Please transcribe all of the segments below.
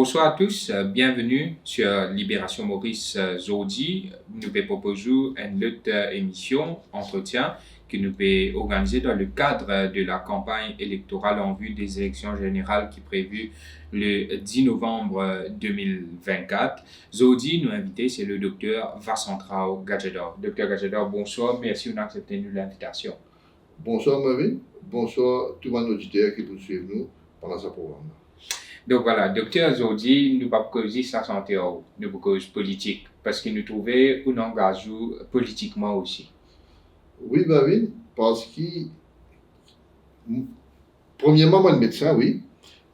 Bonsoir à tous, bienvenue sur Libération Maurice Zodi. Nous vous proposons une autre émission, entretien, que nous pouvons organiser dans le cadre de la campagne électorale en vue des élections générales qui est prévue le 10 novembre 2024. Zodi, nous invité, c'est le docteur Vassantrao Gadjedor. Docteur Gadjedor, bonsoir, merci d'avoir accepté l'invitation. Bonsoir Marvin, bonsoir tous les auditeurs qui nous suivent nous pendant ce programme. Donc voilà, docteur Zodi, nous ne pas causer sa santé, nous cause politique, parce que nous trouvons un engagement politiquement aussi. Oui, Marvin, parce que, premièrement, moi, je suis médecin, oui,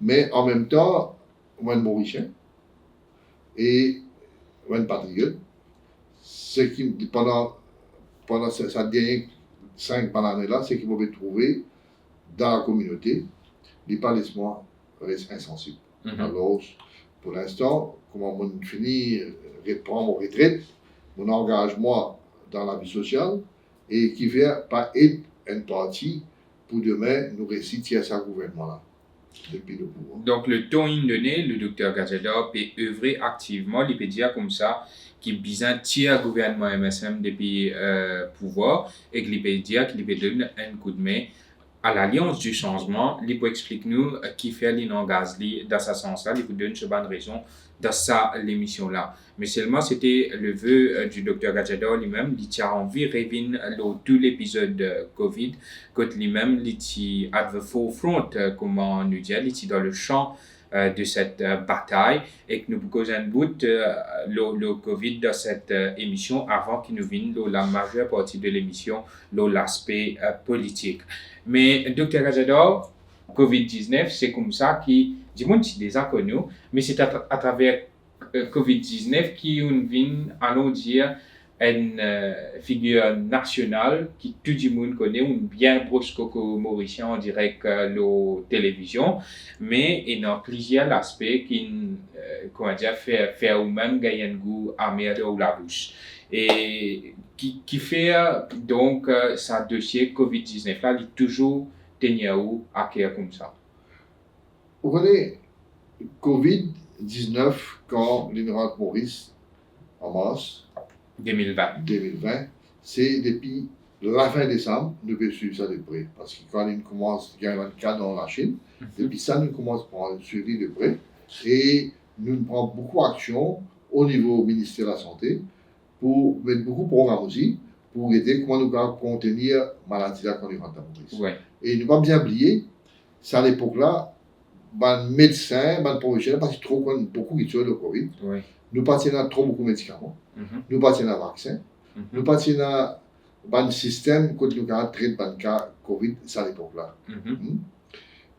mais en même temps, moi, je suis mauricien et moi, je suis patriote. Ce qui, pendant cette dernière 5 années-là, ce qui m'a trouvé dans la communauté, l'épanouissement reste insensible. Alors, pour l'instant, comment on finit de prendre mon retraite, mon engagement dans la vie sociale, et qui vient pas être une partie pour demain nous réussir à ce gouvernement-là, depuis le pouvoir. Donc, le temps donné, le docteur Gadjedor peut œuvrer activement, il peut dire comme ça, qui besoin tirer le gouvernement MSM depuis pouvoir, et qu'il peut dire qu'il peut donner un coup de main à l'Alliance du changement, il peut expliquer nous qui fait l'engagement dans ce sens-là, il peut donner une bonne raison dans sa l'émission-là. Mais seulement, c'était le vœu du docteur Gadjedor lui-même, il a envie de revenir tout l'épisode COVID, quand lui-même, il est at the forefront, comment on nous dit, il est dans le champ de cette bataille et que nous posons un bout le COVID dans cette émission avant qu'il nous vienne la majeure partie de l'émission, l'aspect politique. Mais Dr. Gadjedor, COVID-19, c'est comme ça qui, du monde, c'est des inconnus, mais c'est à travers COVID-19 qu'on vient, allons dire, une figure nationale qui tout le monde connaît, ou bien proche que mauricien en direct la télévision, mais il y a plusieurs aspects qui, comment dire, fait ou même gagner un goût amer dans la bouche. Et qui fait donc ce dossier COVID-19 là, il est toujours tenu à cœur comme ça. Vous connaissez COVID-19 quand l'Union Maurice en mars 2020, c'est depuis la fin décembre, nous devons suivre ça de près. Parce que quand il commence, il y a un cas dans la Chine, depuis ça, nous commençons à suivre de près. Et nous prenons beaucoup d'action au niveau ministère de la Santé pour mettre beaucoup de programmes aussi pour aider comment nous pouvons contenir la maladie qu'on est en Maurice. Ouais. Et ne pas bien oublier, c'est à l'époque-là, les médecins, les professionnels, parce qu'il y a beaucoup qui tuent le Covid. Ouais. Nous passons trop beaucoup de médicaments, nous passons à vaccins, nous passons à un système que nous avons traité le cas Covid, c'est à l'époque-là.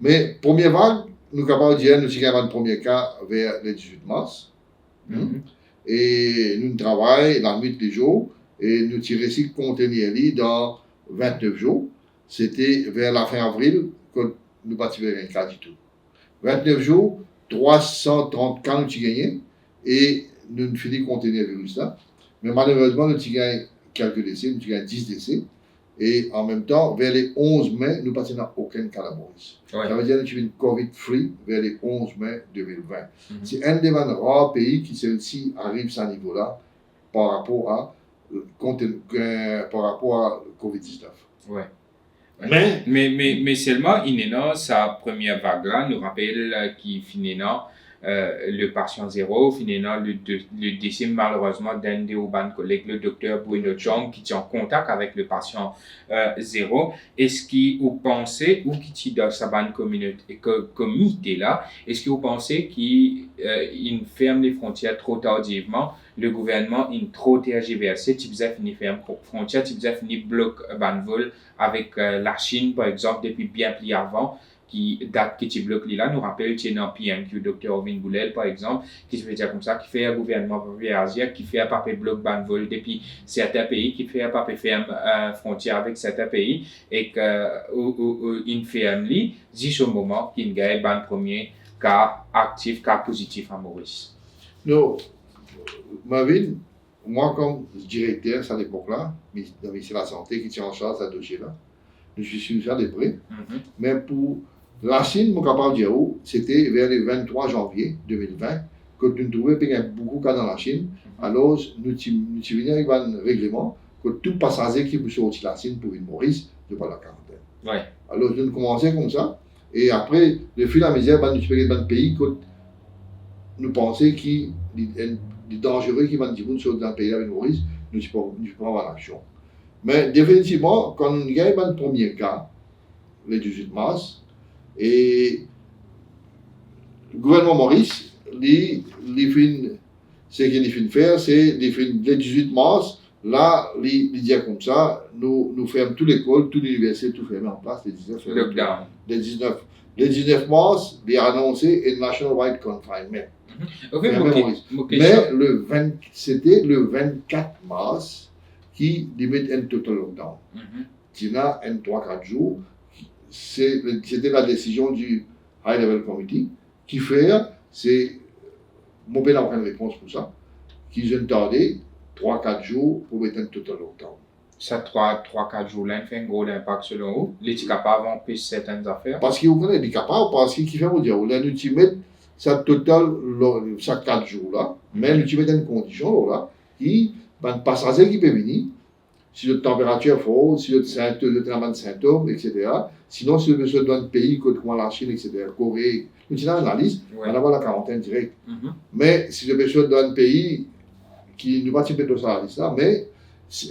Mais première vague, nous sommes capables de dire que nous avons un premier cas vers le 18 mars. Et nous travaillons la nuit les jours et nous avons réussi à contenir dans 29 jours. C'était vers la fin avril que nous n'avons pas un cas du tout. 29 jours, 330 cas nous avons gagné et nous avons fini de contenir le virus là. Mais malheureusement, nous avons gagné quelques décès, nous avons gagné 10 décès. Et en même temps, vers les 11 mai, nous n'avons pas aucun cas à Maurice. Ouais. Ça veut dire que nous avons une COVID-free vers les 11 mai 2020. C'est un des rares pays qui celle-ci arrive à ce niveau-là par rapport à COVID-19. Ouais. Mais seulement, il y a sa première vague-là, nous rappelle qu'il finit le patient zéro, finalement le décès malheureusement d'un des collègues, le docteur Bruno Chong, qui est en contact avec le patient zéro. Est-ce que vous pensez, ou qui est dans sa bonne communauté là, est-ce que vous pensez qu'il ferme les frontières trop tardivement, le gouvernement il trop tergiversé, tu faisais finir ferme frontières, tu faisais finir bloc vol avec la Chine par exemple depuis bien plus avant, qui date qui bloque là, nous rappelle qu'il y a un PMQ, Dr. Ovin Boulel par exemple, qui se fait dire comme ça, qui fait un gouvernement asiatique, qui fait un papier bloc banvol depuis certains pays, qui fait un papier ferme frontière avec certains pays, et qu'il ferme lui, jusqu'au moment qu'il gagne le premier cas actif, cas positif à Maurice. Non, Marvin, moi comme directeur à l'époque-là, le ministère de la Santé qui tient en charge ce dossier-là, je suis sur des prêts, mais pour La Chine, je suis capable de dire, c'était vers le 23 janvier 2020 que nous trouvons qu'il y a beaucoup de cas dans la Chine. Alors, nous sommes venus avec un règlement que tout passager qui peut sortir de la Chine pour une Maurice, de pas la quarantaine. Ouais. Alors, nous commençons comme ça. Et après, le fil à mesure, nous sommes dans un pays que nous pensons qu'il est dangereux qui va nous sortir dans le pays avec Maurice, nous ne pouvons pas avoir l'action. Mais définitivement, quand nous avons le premier cas, le 18 mars, et le gouvernement Maurice, ce qu'il fait faire, c'est le 18 mars, là, il dit comme ça, nous fermons toute l'école, toute l'université, tout fermé en place, Lockdown. Le 19 mars, il a annoncé un nationwide confinement. Okay, mais c'était le 24 mars qui limite un total lockdown. Il y a un 3-4 jours. C'était la décision du High Level Committee qui fait, c'est, moi je n'ai aucune réponse pour ça, qu'ils ont tardé 3-4 jours pour mettre un total lockdown. Ça, 3-4 jours là, fait un gros impact selon vous. Les capables d'empêcher certaines affaires. Parce qu'ils sont capables, parce qu'ils font dire, là, nous tu mets ça total, ça 4 jours là, mais nous tu mets une condition là, qui, ben, passager qui peut venir, si la température est forte, si le traitement de symptômes, etc. Sinon, si le monsieur dans un pays comme la Chine, etc., Corée, nous avons la liste, on va avoir la quarantaine directe. Mais si le monsieur dans un pays qui nous va pas mettre ça la liste là, mais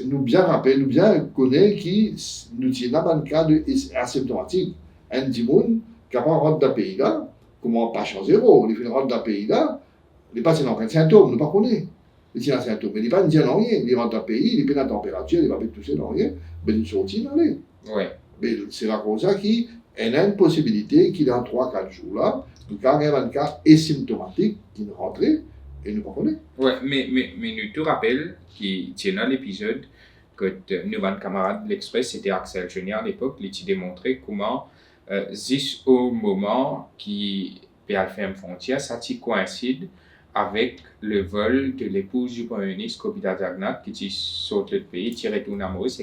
nous bien rappeler, nous bien connaître qui nous avons un cas de asymptomatique. Un dimoun qui n'a pas rentré dans le pays là, comment pas changer zéro, il fait rentre dans le pays là, il passe dans aucun symptôme, nous ne connaissons pas. Il a un symptôme, mais il ne va pas dire rien. Il rentre dans le pays, il est la température, il ne va pas toucher dans rien, mais il sortit, il allait. Mais c'est la cause qui a une possibilité qu'il dans 3-4 jours là, nous avons un cas asymptomatique qui nous rentre et nous ne connaissons pas. Oui, mais nous te rappelle qu'il y a un épisode que nous avons un camarade de l'Express, c'était Axel Genier à l'époque, il a démontré comment, au moment qui peut faire une frontière, ça coïncide avec le vol de l'épouse du Premier ministre, Kopita Jagnat, qui sort du pays, qui retourne à Maurice,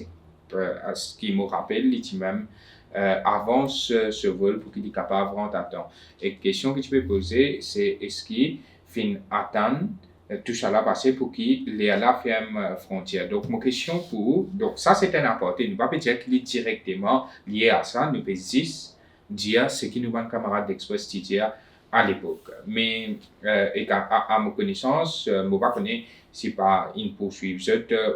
à ce qui me rappelle, il dit même avant ce vol pour qu'il soit capable de rentrer à temps. Et la question que tu peux poser, c'est est-ce qu'il fin attendre tout ça là passer pour qu'il ait la ferme frontière. Donc, ma question pour vous, donc ça c'est un apporté, nous ne pouvons pas dire qu'il est directement lié à ça, nous pouvons juste dire ce qui nous va camarade d'Express dire à l'époque. Mais à ma connaissance, je ne connais si pas une poursuivre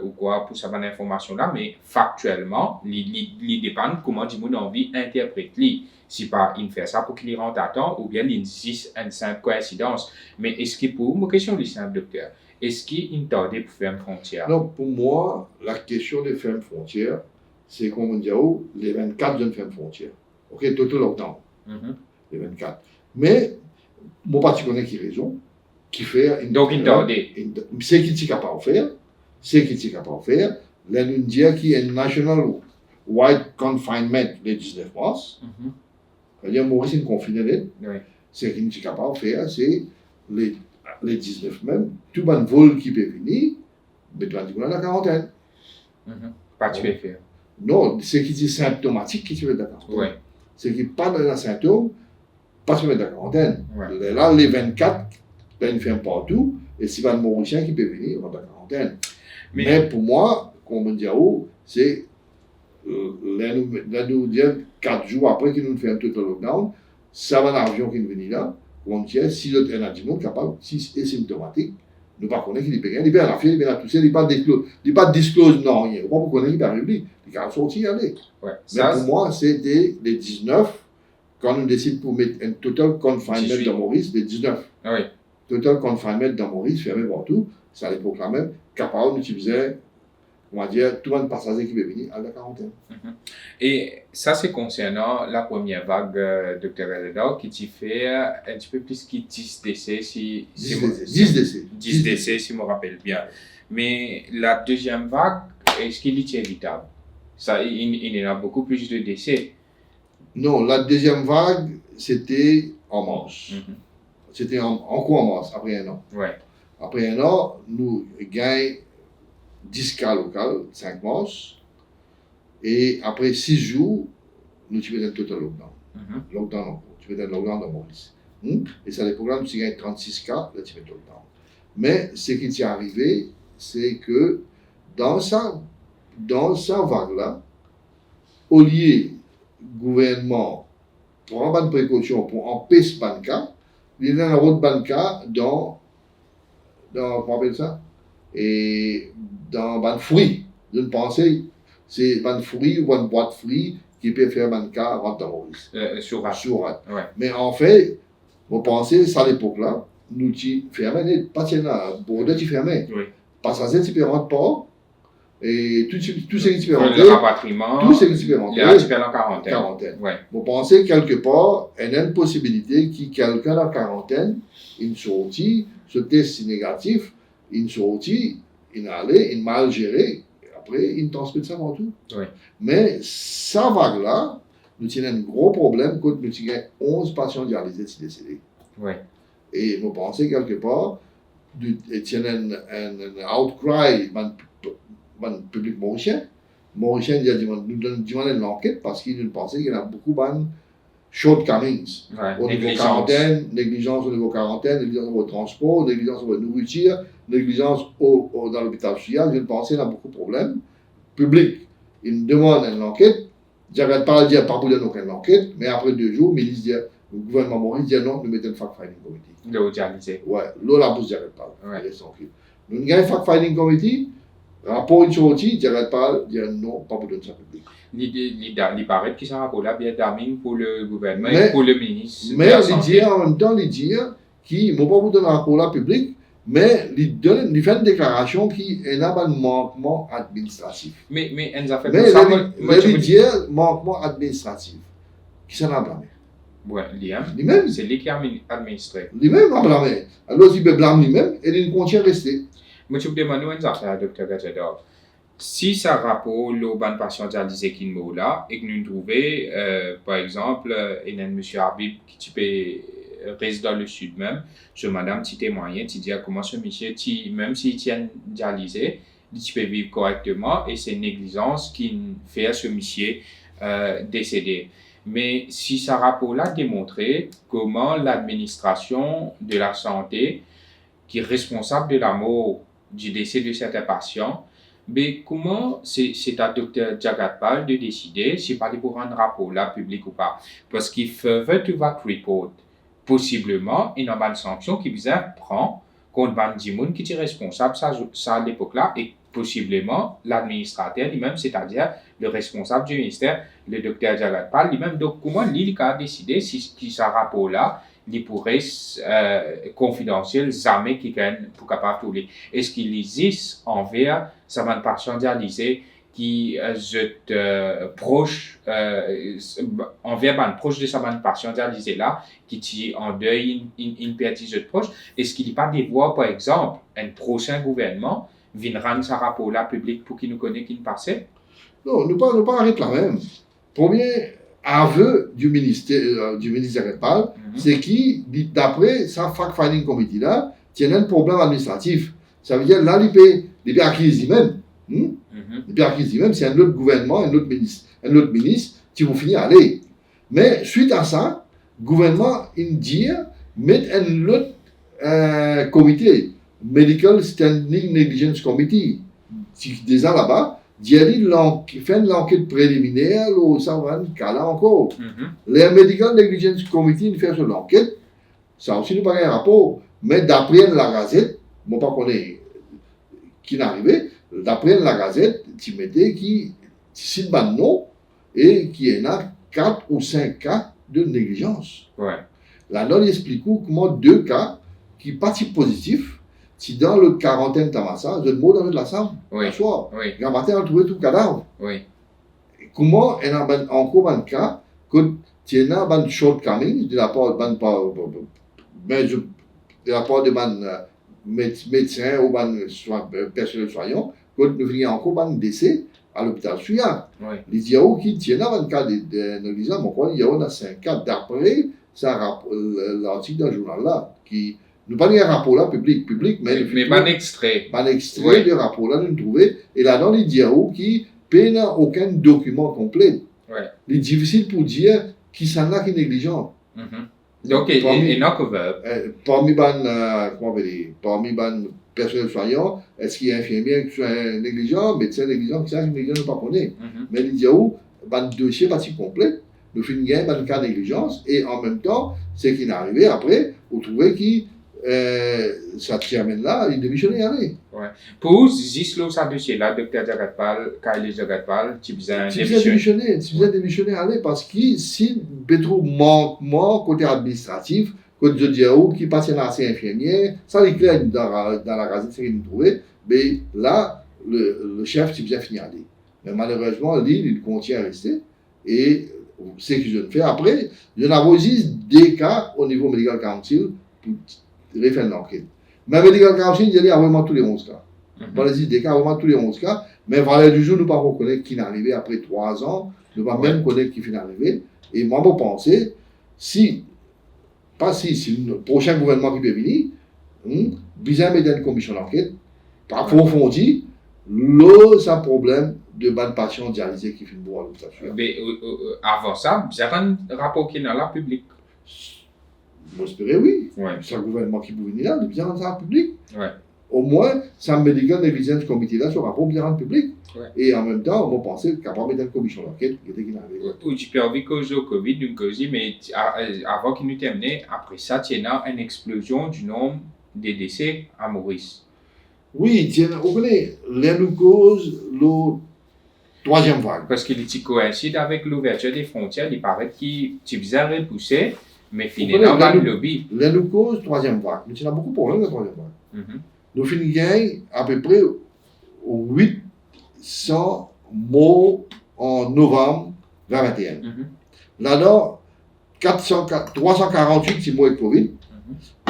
ou quoi pour savoir l'information là, mais factuellement, il dépend comment du monde a envie d'interpréter. Si pas il fait ça pour qu'il rentre à temps, ou bien il existe une simple coïncidence. Mais est-ce que pour ma question, le simple docteur, est-ce qu'il est tardé pour faire une frontière? Non, pour moi, la question de faire une frontière, c'est comme on dit, les 24 de faire une frontière. Ok, total lockdown. Les 24. Mais, mon parti connaît qui raison, qui fait. Donc, il tardé. C'est qui est capable de faire, c'est qui est capable de faire. Là, nous disons qu'il y a un national wide confinement le 19 mars. C'est-à-dire, Maurice est confiné. Ce qu'il est capable de faire, c'est les 19 même, tout le vol qui peut venir, mais tu vas dire qu'on a la quarantaine. Pas tu peux faire. Non, c'est qui est symptomatique qui se met dans la quarantaine. C'est qui n'est pas dans un symptôme, pas se mettre dans la quarantaine. Là, les 24, là, ils ferment partout, et si pas le Mauricien qui peut venir, on va dans la quarantaine. Mais pour moi, comme on dit, c'est là, nous dire 4 jours après qu'ils nous fait un total lockdown, ça va un avion qui est venu là, on dit, si l'autre est un animal capable, si c'est symptomatique, nous ne pouvons pas connaître qu'il est rien. Il est à la fièvre, il est à tousser, il n'est pas disclose, non, rien. On ne peut pas connaître qu'il est à l'oubli. Il est sorti, il aller. Mais pour moi, c'était les 19, quand on décide pour mettre un total confinement dans Maurice, les 19. Total confinement dans Maurice, fermé partout, ça les proclamait capable d'utiliser, on va dire, tout le monde passager qui veut venir à la quarantaine. Et ça, c'est concernant la première vague, Dr. Eledor, qui t'y fait un petit peu plus que 10 décès, 10 décès, si je me rappelle bien. Mais la deuxième vague, est-ce qu'il est évitable? Ça, il y en a beaucoup plus de décès. Non, la deuxième vague, c'était en mars. C'était encore en mars, après un an. Après un an, nous gagnons 10 cas locaux, 5 mars. Et après 6 jours, nous tirons un total lockdown. Lockdown en cours. tu mets un lockdown dans Maurice. Et ça, les programmes, tu gagnes 36 cas, là, tu mets le lockdown. Mais ce qui t'est arrivé, c'est que dans sa vague-là, au lieu gouvernement prend une précaution pour empêcher ce cas, il y a un autre cas dans comment on appelle ça? Et dans un fruit. Je pense c'est un fruit ou une boîte de fruits qui peut faire un cas rentrer dans Maurice. Surat. Ouais. Mais en fait, vous pensez, à l'époque-là, nous qui fermons, pas tiens là, Bordeaux qui fermait. Oui. Passager qui peut rentrer pas, et tout ce qui peut rentrer. Le rapatriement. Tout ce qui peut rentrer. Les qui en quarantaine. Ouais. Vous pensez quelque part, il y a une possibilité que quelqu'un en quarantaine, il sortit, ce test négatif, il sortit, il allait, il mal géré, et après, il transmet ça partout. Oui. Mais ça vague-là, nous avons un gros problème quand nous avons 11 patients dialysés qui sont décédés. Oui. Et vous pensez quelque part, il y a un outcry dans le public mauricien. Mauricien nous demandent l'enquête parce qu'ils pensaient qu'il y a beaucoup de shortcomings. Ouais. Au niveau quarantaine, négligence au niveau quarantaine, négligence au niveau transport, négligence au niveau nourriture, négligence dans l'hôpital psychiatrique. Je pensais qu'il y a beaucoup de problèmes. Public, ils nous demandent une enquête. J'arrête pas de dire pas pour aucune enquête, mais après 2 jours, le gouvernement mauricien dit non, nous mettons un fact-finding committee. Le dialysé. Ouais, là, la bouche, j'arrête pas. Ouais. Nous avons un fact-finding committee, rapport une sortie, j'arrête pas de dire non, pas pour donner ça public. Il paraît qu'il sera pour la bien d'amis pour le gouvernement Mais- et pour le ministre. Mais il dit en même temps, il dit qu'il ne va pas vous donner un rapport là public, mais il fait une déclaration qui est un manquement administratif. Mais elle a fait Mais tout ça. il dit manquement administratif. Qui s'en a blâmé? Ouais, Lui-même. c'est lui qui a administré. Lui-même a blâmé. Alors il peut blâmer lui-même et il continue à rester. Moi, je me demande une affaire, Dr. Gadjadov. Si ça rapport le ban patient dialysé qui nous là et que nous trouvons, par exemple, il y a un monsieur Habib qui reste dans le sud même, je madame petit témoigné, tu dis comment ce monsieur, même s'il tient dialysé, il peut vivre correctement et c'est négligence qui fait ce monsieur décédé. Mais si ça rapport là démontrer comment l'administration de la santé qui est responsable de la mort du décès de certains patients, mais comment c'est à Dr. Jagatpal de décider si pas pour rendre rapport là public ou pas? Parce qu'il fait to that report, possiblement, il y a une sanction qui vient prendre contre Ban Dimoun qui est responsable ça à l'époque là et possiblement l'administrateur lui-même, c'est-à-dire le responsable du ministère, le Dr. Jagatpal lui-même. Donc comment lui a décidé si ce rapport là il pourrait confidentiel jamais qui gagne pour capable tous les. Est-ce qu'il existe envers sa patient dialysé qui proche envers un proche de sa patient dialysé là qui est en deuil une perte de proche? Est-ce qu'il n'y a pas des voies par exemple un prochain gouvernement vient rendre sa rapport là public pour qu'il nous connaisse qui nous passait? Non, nous pas arrêter là même. Premier aveu du ministre Jagatpal, c'est qui, d'après sa fact-finding committee là, tient un problème administratif. Ça veut dire là, il peut acquis lui-même. Il peut acquis lui-même, c'est un autre gouvernement, un autre ministre qui vous finir à aller. Mais suite à ça, le gouvernement, il dit, met un autre comité, Medical Standing Negligence Committee, qui déjà là-bas, fait l'enquête préliminaire, ça va là encore. Les Medical Negligence Committee fait sur l'enquête, ça aussi nous pas un rapport, mais d'après la Gazette, je ne sais pas qui est arrivé, d'après la Gazette, tu mettais qui cite un nom et qui y en a 4 ou 5 cas de négligence. Ouais. Là, il explique comment 2 cas qui partent positifs. Si dans le quarantaine Tamassa, je mot dans la salle, Oui. le soir, Oui. le matin, on a trouvé tout le cadavre. Oui. Comment il y a encore un cas que tu as un shortcoming de la part de médecin ou de personnel soignant, que nous venons encore un décès à l'hôpital Suya. Oui. Les diaos qui tiennent un cas de négligence, il y a 5 cas d'après l'article d'un journal là qui. Nous pas un rapport là public, mais pas un extrait. Pas un extrait de rapport là, nous trouver. Et là-dedans, les diaos qui n'a aucun document complet. Ouais. Il est difficile pour dire qui s'en a qui est négligent. Donc, et non couvert. Parmi les personnels soignants, est-ce qu'il y a infirmier qui sont négligents, médecins négligents, qui sont négligents, nous ne connaissons pas. Mais il y a où, le dossier parti complet, nous finissons gagner un cas de négligence, et en même temps, c'est qu'il est arrivé après, vous trouvez qui ça termine là, il démissionne et aller. Ouais. Pour Zislo, ça dossier là, docteur Jagatpal, Kyle Jagatpal, tu besoin démissionner, aller, parce que si Petro manquement côté administratif, côté de qui passe à assez infirmier, ça est clair dans la gazette, c'est qu'il nous trouvait, mais là, le chef, tu besoin finir aller. Mais malheureusement, l'île, il continue à rester, et c'est ce que je fais. Après, je n'ai aussi des cas au niveau Medical Council pour refaire l'enquête. Mais Medical Council, il y a vraiment tous les 11 cas. Dans les des cas, vraiment tous les 11 cas. Mais valeur du jour, nous ne pouvons pas connaître qui est arrivé après 3 ans. Nous ne pouvons pas même connaître qui est arrivé. Et moi, je pense, si le prochain gouvernement qui peut venir, besoin de mettre une commission d'enquête, pour approfondir, c'est un problème de bonne patient dialysé qui fait une bonne adaptation. Mais avant ça, vous avez un rapport qui est dans la public. J'espérais oui. Ouais. C'est un gouvernement qui peut venir là, de bien rendre ça en public. Ouais. Au moins, ça me dit que les visiteurs du comité là, ce rapport bien rendu public. Ouais. Et en même temps, on pensait capable de mettre une commission d'enquête qui était qui n'avait. Oui, tu peux avoir cause au Covid, d'une cause, mais avant qu'il nous termine, après ça, il y a une explosion du nombre de décès à Maurice. Oui, vous connaissez, les nous cause le troisième vague. Parce qu'il coïncide avec l'ouverture des frontières, il paraît qu'il est bizarre repoussé, mais finalement, dans le lobby. Les nous cause troisième vague. Mais il y a beaucoup de problèmes de la troisième vague. Nous finissons à peu près 800 morts en novembre 2021. Là-dedans, 348 c'est morts avec Covid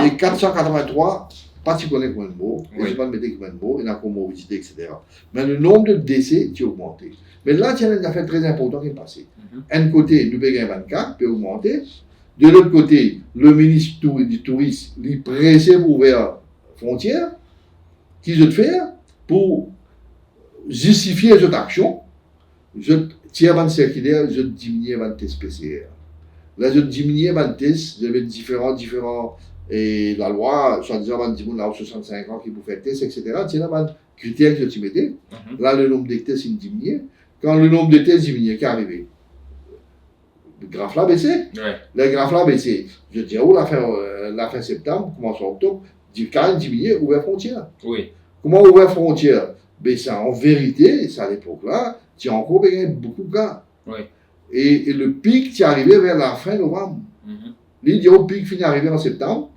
et 483 pas si connaît combien de morts, et c'est pas de mettre combien de morts, il y a comorbidité, etc. Mais le nombre de décès a augmenté. Mais là, il y a une affaire très importante qui est passée. D'un côté, nous payons 24, peut augmenter. De l'autre côté, le ministre du Tourisme, il est pressé pour ouvrir la frontière. Qu'est-ce qu'il fait pour justifier cette action? Je tire un circulaire, je diminue un test PCR. Là, je diminue un test, je mets différents, et la loi, soi-disant, on dit, là, 65 ans qui vous fait test, etc. C'est là un critère que tu mettais. Là, le nombre de tests, il diminue. Quand le nombre de tests diminue, qu'est-ce qui est arrivé? Le graphe là baissé. Le graphe là baissé. Je dis, la fin septembre, commence en octobre, quand même diminuer, ouvert frontière. Oui. Comment ouvrir frontière? Ben, ça, en vérité, ça à l'époque-là, tu as encore beaucoup de cas. Oui. Et le pic, tu es arrivé vers la fin novembre. Il y a un pic fini arrivé en septembre,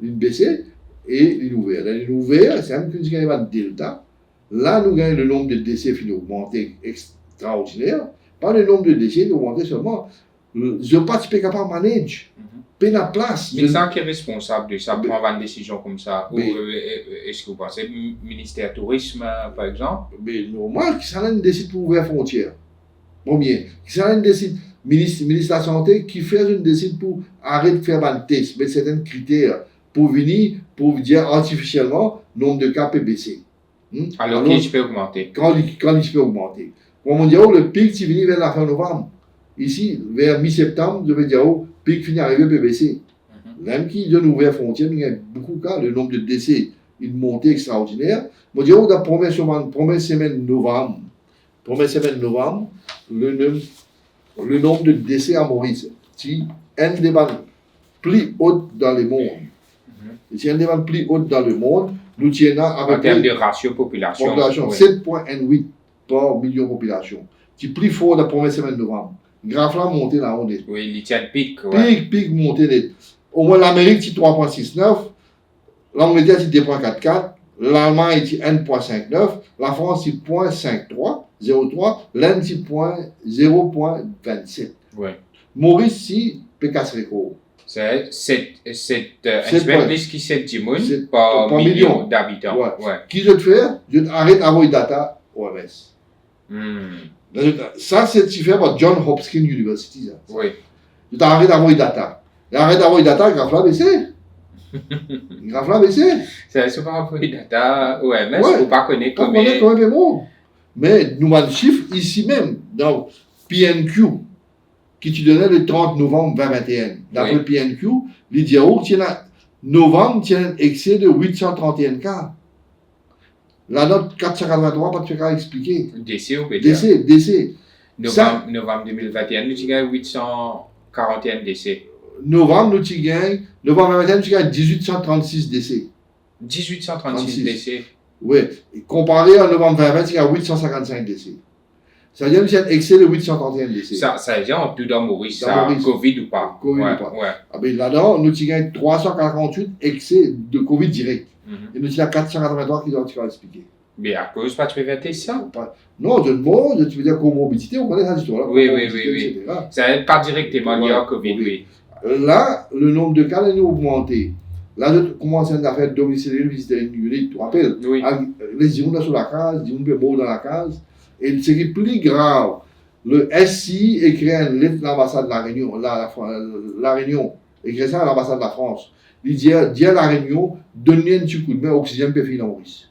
il baissait, et il ouvert. Là, il ouvert, c'est même qu'il y a un delta. Là, nous gagnons le nombre de décès fini augmenté extraordinaire. Pas le nombre de décès, augmenté seulement. Je ne pas capable de manager. Payer la place. Mais ça qui est responsable de ça, prendre une décision comme ça? Ou est-ce que vous pensez, ministère du Tourisme, par exemple? Mais normal, qui s'en décide pour ouvrir la frontière. Premier. Qui s'en décide, ministre de la Santé, qui fait une décide pour arrêter de faire un test, mettre certains critères pour venir, pour dire artificiellement, le nombre de cas peut baisser. Alors, qui peut augmenter? Quand il peut augmenter. Pour mon dire, le pic, c'est venu vers la fin novembre. Ici, vers mi-septembre, je veux dire, le pic finit arrivé peut baisser. Même qui donne ouvert frontière, il y a beaucoup de cas, le nombre de décès, il monte extraordinaire. Je veux dire, dans la première semaine de novembre, le nombre de décès à Maurice, c'est un des plus hauts dans le monde. C'est un des plus hauts dans le monde. Nous tiens à en termes de ratio population. 7,18 par million de population. C'est plus fort la première semaine de novembre. Graphe là monté là on est. Oui, il tient le pic. Pic monté net. Au moins l'Amérique c'est 3,69, l'Angleterre c'est 2,44, l'Allemagne c'est 1,59, la France c'est 0,53, l'Inde c'est 0,27. Ouais. Maurice c'est Pécasse record. C'est un plus qui 7 timons par million d'habitants. Ouais. Qui je te faire? Je t'arrête à avoir data OMS. Ça, c'est ce que fait par John Hopkins University. Ça. Oui. Tu t'arrêtes d'avoir les data. Arrête d'avoir les data, graphe là baissé. Graphe là baissé. C'est pas avoir les data OMS, ou pas connaître combien. Pas connaître combien de mots. Mais nous avons le chiffre ici même, dans PNQ. qui tu donnais le 30 novembre 2021. D'après Oui. le PNQ, il dit oh, novembre, tu as un excès de 831 cas. La note 483, pas de faire expliquer. Décès, on peut dire. Décès. Novembre 2021, nous avons 841 décès. Novembre, nous gagnons, novembre 2021, nous gagnons 1836 décès. 1836 décès. Oui. Comparé à novembre 2020, tu as 855 décès. Ça veut dire que c'est un excès de 831 décès. Ça veut dire en tout dans Maurice, Dans ça, Maurice. Covid ou pas. Covid Ouais, ou pas. ouais. Ah ben là-dedans, nous gagnons 348 excès de Covid direct. Mhm. Et nous avons 483 qui doivent expliquer. Mais à cause, pas tu peux faire ça. Non, je veux dire comorbidité, on connaît cette histoire-là. Oui, Comorbidité, oui. etc. Ça n'est pas directement lié au Covid, oui. Là, le nombre de cas est augmenté. Là, je commence à faire domiciliaire, visiter une unité, tu te rappelles? Oui. Les gens sont sur la case, les gens sont dans la case. Et ce qui est plus grave, le SI écrit une lettre à l'ambassade de la Réunion, la Réunion, écrit ça à l'ambassade de la France. Il dit à la Réunion, donnez un petit coup de main, oxygène peut finir en Maurice.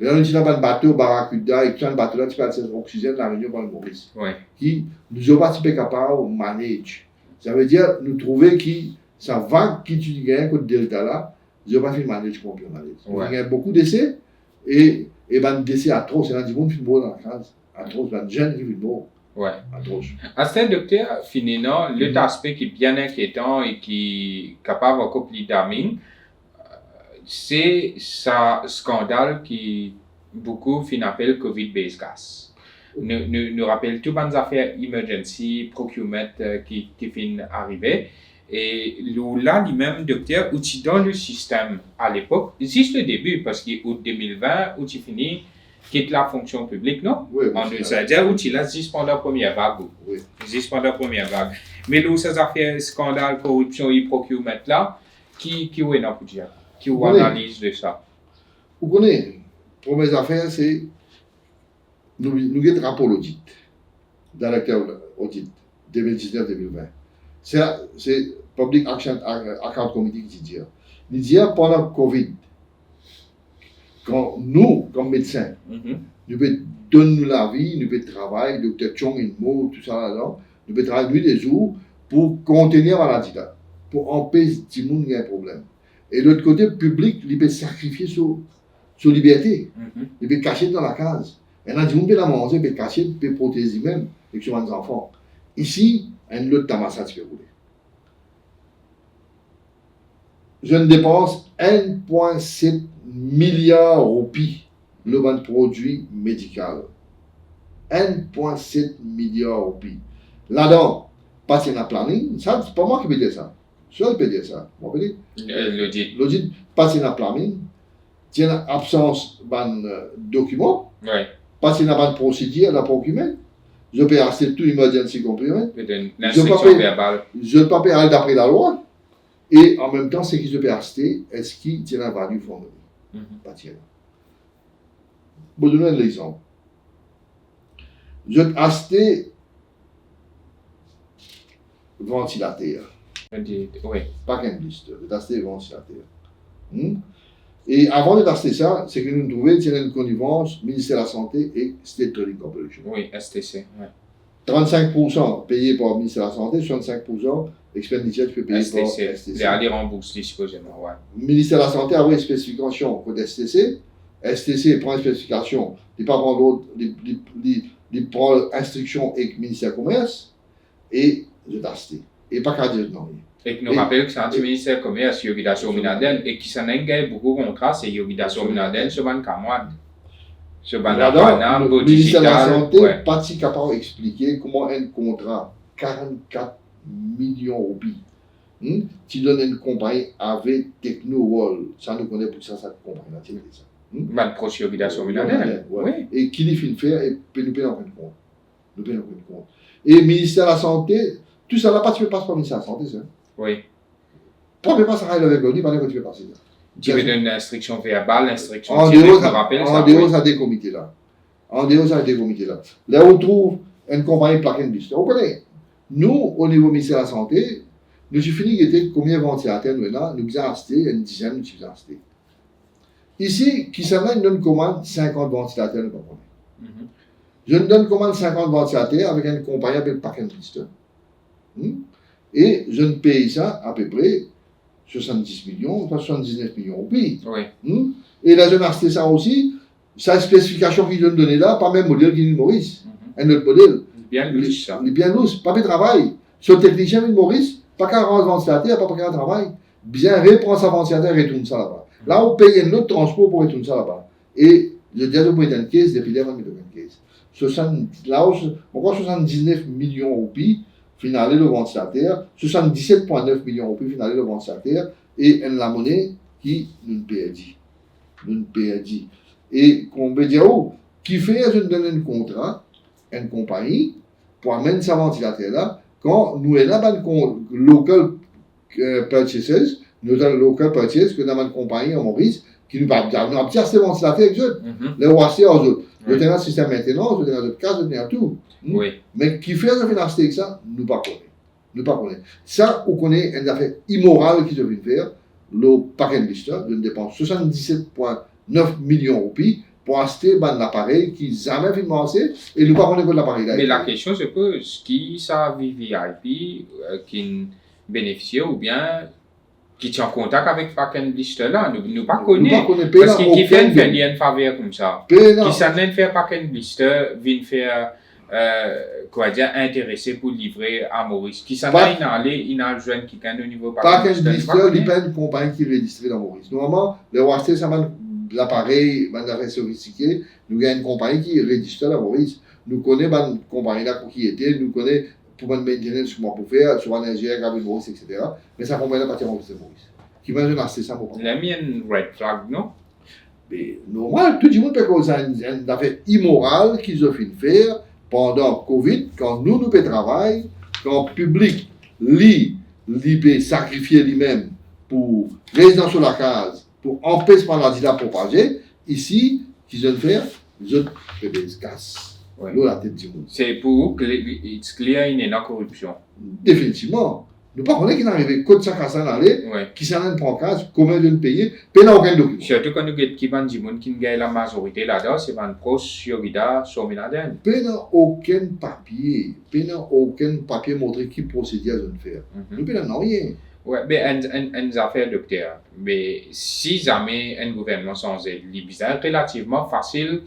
Et là, nous avons un bateau, Barracuda, et puis un bateau là, tu peux avoir oxygène la Réunion par le Maurice. Oui. Qui nous n'avons pas capable de manage. Ça veut dire, nous trouver que ça vague qui tu gagnes contre Delta là, nous n'avons pas fait le manage complet. Ouais. Il y a beaucoup d'essais, et ben, décès atroces. Il y a des gens qui filment dans la case. Atroces, il y a des jeunes qui filment. Ouais. Atroces. À ce docteur, finalement, l'autre aspect qui est bien inquiétant et qui est capable encore plus d'amis, c'est ce scandale qui beaucoup appellent COVID-based gas. Nous rappelle toutes les affaires emergency, procurement qui viennent arriver. Et là, lui-même, docteur, où tu dans le système à l'époque, juste le début, parce qu'en 2020, où tu finis, quitte la fonction publique, non? Oui, C'est-à-dire où tu l'as juste pendant la première vague. Oui. Juste pendant la première vague. Mais là, ces affaires, scandale, corruption et procurement là, qui est dans le dire? Qui analyse de ça? Vous connaissez, première affaire, c'est nous avons un rapport audit, directeur audit 2019-2020. C'est Public Action Account Committee qui dit. Il dit pendant le Covid, quand nous, comme médecins, nous pouvons donner la vie, nous pouvons travailler, docteur Chong, Inmo, tout ça là-dedans, nous pouvons travailler nuit et jour pour contenir la maladie là, pour empêcher que tout le monde ait un problème. Et de l'autre côté, le public, il peut sacrifier sa liberté. Il peut cacher dans la case. Et là, il peut la manger, il peut cacher, il peut protéger même avec ses enfants. Ici, un autre tamassat qui peut rouler. Je ne dépense 1,7 milliard de roupies le produit médical. 1,7 milliard de roupies. Là-dedans, passer dans le planning, ça, c'est pas moi qui peux dire ça. Seul peut dire ça. L'audit. L'audit, passer dans le planning, tient absence de documents, passer dans la procédure, la procurement, je peux acheter tout emergency complement, L'instruction verbale. je ne peux pas payer d'après la loi, et en même temps, ce que je peux acheter, est-ce qu'il tient la value fondée? Pas tient. Je vous donne un exemple. Je vais acheter ventilateur. Oui. Pas qu'un blister, je vais acheter ventilateur. Et avant de acheter ça, c'est que nous trouvons une connivence ministère de la Santé et State Trading Corporation. Oui, STC. Ouais. 35% payé par le ministère de la Santé, 65% expenditure qui peut payer par STC. Les aller rembourser, supposément, ouais. Le ministère de la Santé a une spécification pour STC. STC prend une spécification, il ne prend l'autre, il prend l'instruction avec le ministère du Commerce et je t'acheter. Et pas qu'à dire non. Et que nous rappelons que c'est un ministère du Commerce, Yogidation Minaden, et qui s'en a beaucoup de contrats, c'est Yogidation Minaden sur Ban Kamwad. Sur Ban Apana, le ministère de la Santé n'est pas si capable d'expliquer comment un contrat 44 millions de roupies, qui donne une compagnie avec Technowall, ça nous connaît pour ça, ça compagnie-là, tu sais ça. Ban Pro Yogidation Minaden. Oui. Et qui les fait faire, et nous payons en fin de compte. Nous payons en fin de compte. Et le ministère de la Santé, tout ça là, tu ne passes pas par le ministère de la Santé, ça. Oui. Pourquoi pas ça avec l'ONU pendant que tu veux passer là? Tu veux donner l'instruction verbale, l'instruction en dehors, ça des comités là. En dehors, ça des comités là. Là, on trouve une compagnie plaquée de bus. On connaît. Nous, au niveau ministère de la Santé, nous avons fini de combien de ventilateurs nous avons, nous avons acheté une dizaine, nous avons acheté. Ici, qui s'amène donne commande 50 ventilateurs, nous ne Je ne donne commande 50 ventilateurs avec une compagnie avec plaquée de bus. Et je ne paye ça à peu près 70 millions, pas 79 millions au pays. Oui. Et là, je n'ai acheté ça aussi, sa spécification qu'ils ont donnée là, pas même modèle qu'il Maurice. Un autre modèle. Bien louche, ça. Il est bien louche, pas de travail. Ce technicien de Maurice, pas qu'à rendre ventilateur, pas qu'à travail. Bien reprend sa ventilateur et retourne ça là-bas. Là, on paye un autre transport pour retourner ça là-bas. Et je dis à pour une caisse, depuis là, on met une caisse. Là, on voit 79 millions de roupies, finalement, le ventilateur, 77,9 millions de roupies, finalement, le ventilateur, et la monnaie qui nous perdit. Nous perdit. Et qu'on veut dire, qui fait, je donne un contrat, une compagnie, pour amener sa ventilateur là, quand nous est là, local purchasers, nous avons local purchase, que nous avons une compagnie en Maurice, qui nous a dit, nous avons ces ventilateurs avec eux, les OAC aux autres. Nous avons un système de maintenance, nous avons d'autres cas, nous avons tout. Oui. Mais qui fait ça financer avec ça, nous ne connaissons pas. Nous ne connaissons pas. Ça, on connaît une affaire immorale qu'ils ont faire, le paquet lister, nous dépense 77,9 millions de roupies pour acheter un appareil qui n'a jamais financé et nous ne connaissons pas l'appareil là. Mais la question se pose, qui ça VVIP qui bénéficie ou bien qui tient en contact avec Packen Blister là, nous ne connaissons pas. Parce qu'il fait une faveur comme ça. Qui s'en fait Packen Blister, vient faire intéressé pour livrer à Maurice. Qui s'en a joué qui gagne au niveau Packen Blister, il n'y a pas une compagnie qui est registrée dans Maurice. Normalement, le OAC, ça m'a l'appareil, l'affaire sophistiquée, nous avons une compagnie qui est registrée dans Maurice. Nous connaissons une compagnie là qui était, nous connaissons pour maintenir ce qu'on peut faire, sur un ingénieur, Gabriel Maurice, etc. Mais ça compagnie là partir en Maurice. Qui va nous acheter ça pour la mienne red flag, non? Mais normal, tout le monde peut causer une affaire immorale qu'ils ont fait faire pendant Covid, quand nous peut travailler, quand le public peut sacrifier lui-même pour rester sur la case, pour empêcher la maladie de propager, ici, qu'ils ont fait, les autres se cassent. Ouais. La tête du monde. C'est pour qu'il y ait une énorme corruption. Définitivement. Nous ne pouvons pas qu'il arrive côte ça casse aller, qui s'en prend casse, combien de payer, mais n'a aucun document. Surtout quand nous avons qui vend du monde qui gagne la majorité là-dedans, c'est un proche Yorida Sominaden. Mais n'a aucun papier montré qui procédé à une faire. Nous n'avons rien. Oui, mais une affaire docteur. Mais si jamais un gouvernement sans aide, il est relativement facile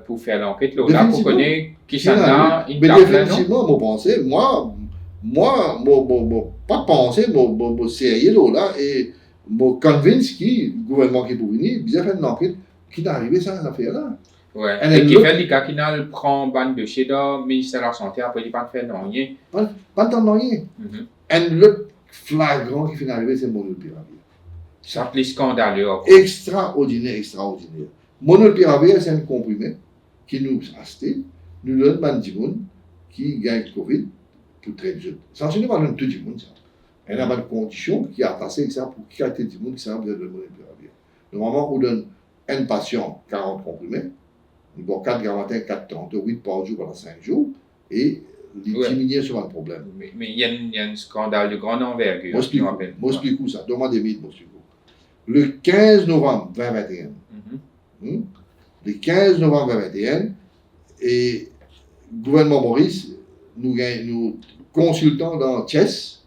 pour faire l'enquête là, pour connaître qui s'en a une mais définitivement, mon pensée, moi, pas penser, mon sérieux là, et mon convince qui, le gouvernement qui est pour venir, bien fait une enquête qui est arrivé sans cette affaire-là. Oui, et qui fait les cas qui prend ban de chez le ministère de la Santé, après il pas faire rien. Pas de temps rien. Un autre flagrant qui fait arriver, c'est Molnupiravir. Ça plus scandaleux. Extraordinaire. Molnupiravir, c'est un comprimé qui nous a acheté, nous donne un petit monde qui gagne Covid pour traiter jeunes. Ça, ce n'est pas tout le monde. Il y a une condition qui a passé avec ça pour traiter du monde qui s'est besoin de Molnupiravir. Normalement, on donne un patient 40 comprimés, il boit 4 grammatins, 4,38 par jour pendant 5 jours, et il diminue sur un problème. Mais il y a un scandale de grande envergure. Moi, explique ça. Donne-moi des mythes, moi, explique. Le 15 novembre 2021, le 15 novembre 2021, et le gouvernement Maurice, nous consultants dans Thiès,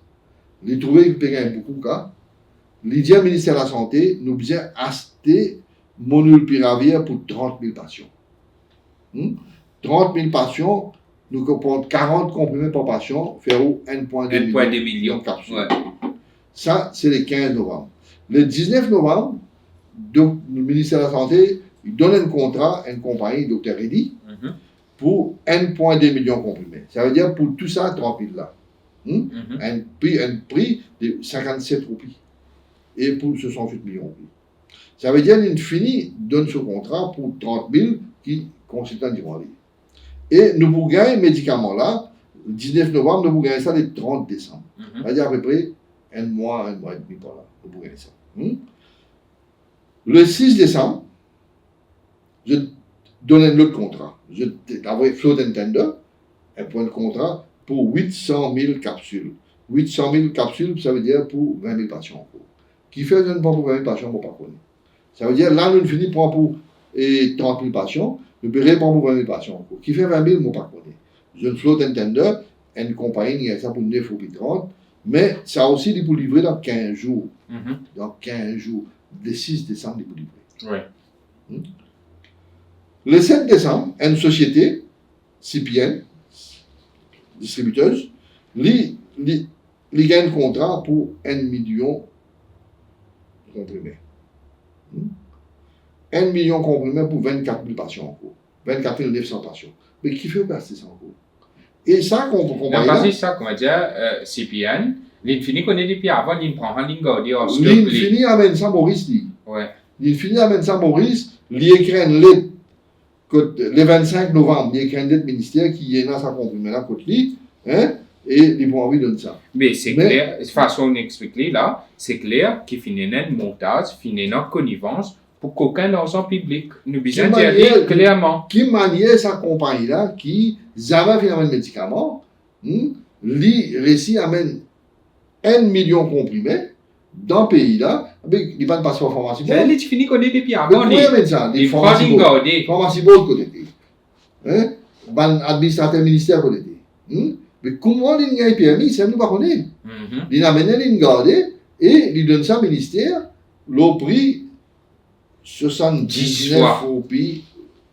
nous trouvons qu'il y a beaucoup de cas. L'idée ministère de la Santé nous besoin acheter Molnupiravir pour 30 000 patients. 30 000 patients, nous comprenons 40 comprimés par patient, faire 1,2 million de capsules. Ouais. Ça, c'est le 15 novembre. Le 19 novembre, donc, le ministère de la Santé il donne un contrat à une compagnie, Dr. Reddy, pour 1,2 million de comprimés. Ça veut dire pour tout ça, 30 000 là. Un prix de 57 roupies. Et pour 68 millions de roupies. Ça veut dire qu'il donne ce contrat pour 30 000 qui consultant du Mali. Et nous vous gagnons médicament là, le 19 novembre, nous vous gagnons ça le 30 décembre. Ça veut dire à peu près un mois et demi par là. Nous vous gagnons ça. Le 6 décembre, je donne un autre contrat. Je avais float and tender, un point de contrat pour 800 000 capsules. 800 000 capsules, ça veut dire pour 20 000 patients. Qui fait un point pour 20 000 patients, on ne pas connaître. Ça veut dire là, nous finissons pour 30 000 patients, nous payons pour 20 000 patients. Qui fait 20 000, on ne pas connaître. Je float and tender, une compagnie qui a ça pour 9 ou 30, mais ça aussi, il pour livrer dans 15 jours. Dans 15 jours. Le 6 décembre, il pour livrer. Ouais. Le 7 décembre, une société, CPN, distributeuse, il gagne un contrat pour 1 million comprimés. 1 million comprimés pour 24 000 patients en cours. 24 900 patients. Mais qui fait passer ça en cours? Et ça, qu'on peut comprendre. Non, pas ça, comment dire, CPN, l'Infini connaît depuis avant, l'Inprend, l'Ingaudier, l'Infini amène ça Maurice, dit. Ouais. L'Infini amène ça Maurice, l'écrit une lettre, le 25 novembre, il écrit une lettre ministère qui est dans sa comprimée là, côté lui, hein, et ils vont envie de ça. Mais c'est clair, de façon d'expliquer là, c'est clair qu'il finit un montage, finit une connivence pour qu'aucun argent public nous besoin de dire clairement. Qui maniait sa compagnie là, qui jamais finalement de médicaments, lui réussit à amène 1 million comprimés dans le pays là, mais il pas de passeport pharmacie. Il finit qu'on est depuis avant. Mais comment ça? Les pharmacies de côté. Hein? Ban administrateur ministère côté. Mais comment il y a permis, ça nous pas connaît. Il amène l'ingardé et il donne ça au ministère, le prix 79 roupies.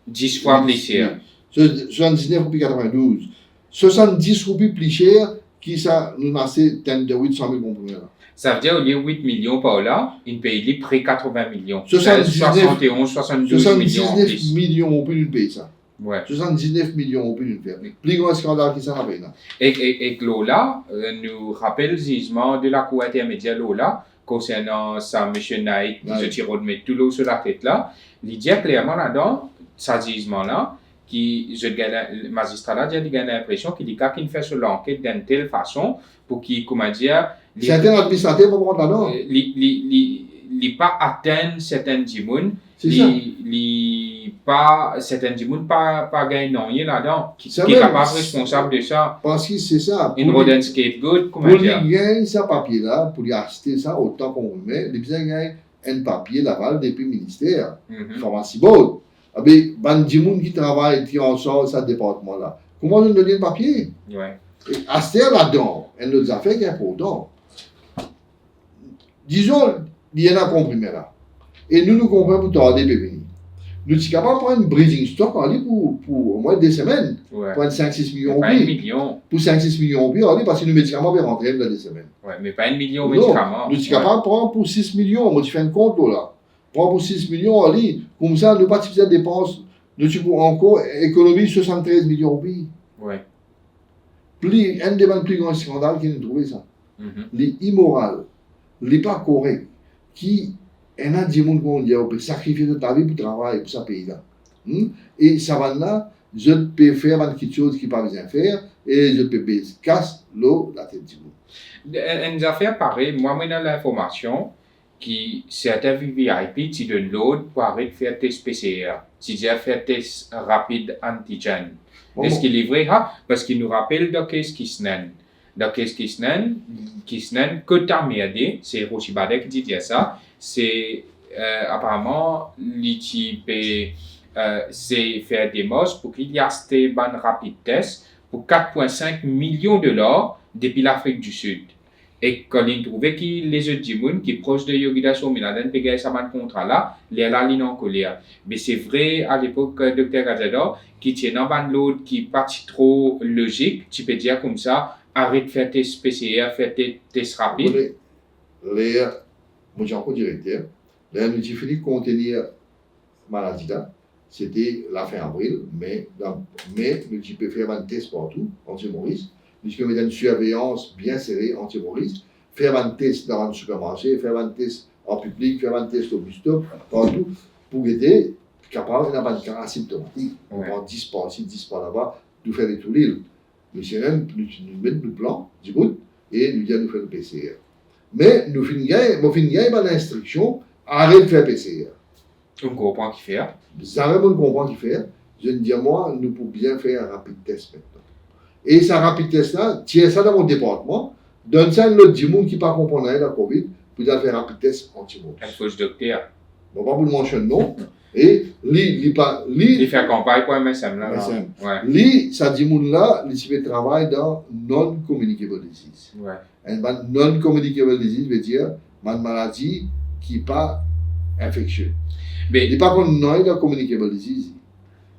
10 fois plus cher. 79 roupies 92. 70 roupies plus cher qui ça nous a assez de 800 000 comprimés là. Ça veut dire au lieu de 8 millions par là, il paye près 80 millions. 71, 72 millions on peut nous payer ça. Ouais. 79 millions on peut nous faire. Plus grand scandale qui ça paye là. Et Lola nous rappelle le jugement de la Cour intermédiaire Lola concernant ça, M. Naïk, qui se tire de mettre tout l'eau sur la tête là. Il dit clairement là-dedans, ce jugement-là, le magistrat là, il a l'impression qu'il dit qu'il fait sur l'enquête d'une telle façon pour qu'il, comment dire, certains administrateurs vont prendre là-dedans. Il pas atteindre certains djimoun, certains djimoun pas gagner là-dedans, qui est capable responsable de ça. Parce que c'est ça. Une rodent scapegoat, comment dire. Pour lui gagner ça papier là, pour lui acheter ça autant qu'on remet, il besoin gagner un papier l'aval depuis le ministère, pharmacie bonne. Mais ban djimoun qui travaille, qui en sort ce département là. Comment nous donner le papier? Ouais. Et acheter là-dedans, une autre affaire qui est importante. Disons, il y en a comprimé là. Et nous comprenons pour tarder de venir. Nous sommes capables de prendre un breeding stock en ligne pour au moins 2 semaines. Ouais. Pour 5-6 millions de millions. Pour 5-6 millions de prix, parce que nos médicaments vont rentrer dans 2 semaines. Ouais, mais pas 1 million de médicaments. Nous sommes capables de prendre pour 6 millions. Moi, tu fais un compte là. Prends pour 6 millions en ligne. Comme ça, nous pas de dépenses. Nous avons encore économisé 73 millions de prix. Ouais. Un des plus grands scandales qui nous trouvé ça. Les immorales, les pas corrects, qui a des gens qui ont sacrifié toute ta vie pour travailler pour ce pays-là. Et ça va là, je peux faire quelque chose qui ne pas besoin faire, et je peux casser l'eau la tête du monde. Une affaire pareille, moi, dans l'information, qui certains VIP qui donnent l'autre pour arrêter de faire test PCR, c'est-à-dire faire test rapide antigène. Est-ce qu'il est vrai? Parce qu'il nous rappelle de qu'est-ce qui se n'est. De qu'est-ce qui se n'est, que t'as merdé, c'est Rochi Badek qui dit ça, c'est apparemment l'équipe c'est faire des mosses pour qu'il y ait des ban rapid test pour 4,5 millions de dollars depuis l'Afrique du Sud. Et quand il trouvait que les autres gens qui sont proches de Yogida Sominaden payaient ça ban contrat là, les la ligne en colère. Mais c'est vrai à l'époque, Dr. Gazador, qui tient dans ban l'autre qui pas trop logique, tu peux dire comme ça, arrête de faire tes PCR, faire tes tests rapides. Moi j'ai encore directeur, là nous avons fini de contenir la maladie là, c'était la fin avril, mais nous avons fait un test partout, anti-Maurice. Nous avons mettre une surveillance bien serrée anti-Maurice, faire un test dans un supermarché, faire un test en public, faire un test au bus-stop, partout, pour aider capable d'avoir un cas asymptomatique. On prend 10 par ici, 10 par là-bas, nous faire des tout l'île. Nous mettons le plan, du coup, et nous disons nous faire le PCR. Mais nous finissons l'instruction, arrête de faire PCR. On comprend qu'il fait. Vous avez bon comprendre qu'il fait. Je ne dis moi, nous pouvons bien faire un rapide test maintenant. Et ce rapide test là, tiens ça dans mon département, donne ça à l'autre monde qui ne comprend pas la COVID, pour faire un rapide test anti-Maurice. Il faut le docteur. Bon, pas pour le mentionner non. Et Il fait campagne pour MSM là. MSM. Ouais. Ça dit moun là, il fait travail dans non-communicable disease. Ouais. Et non-communicable disease veut dire une maladie qui n'est pas infectieuse. Mais Il n'est pas comme non dans communicable disease.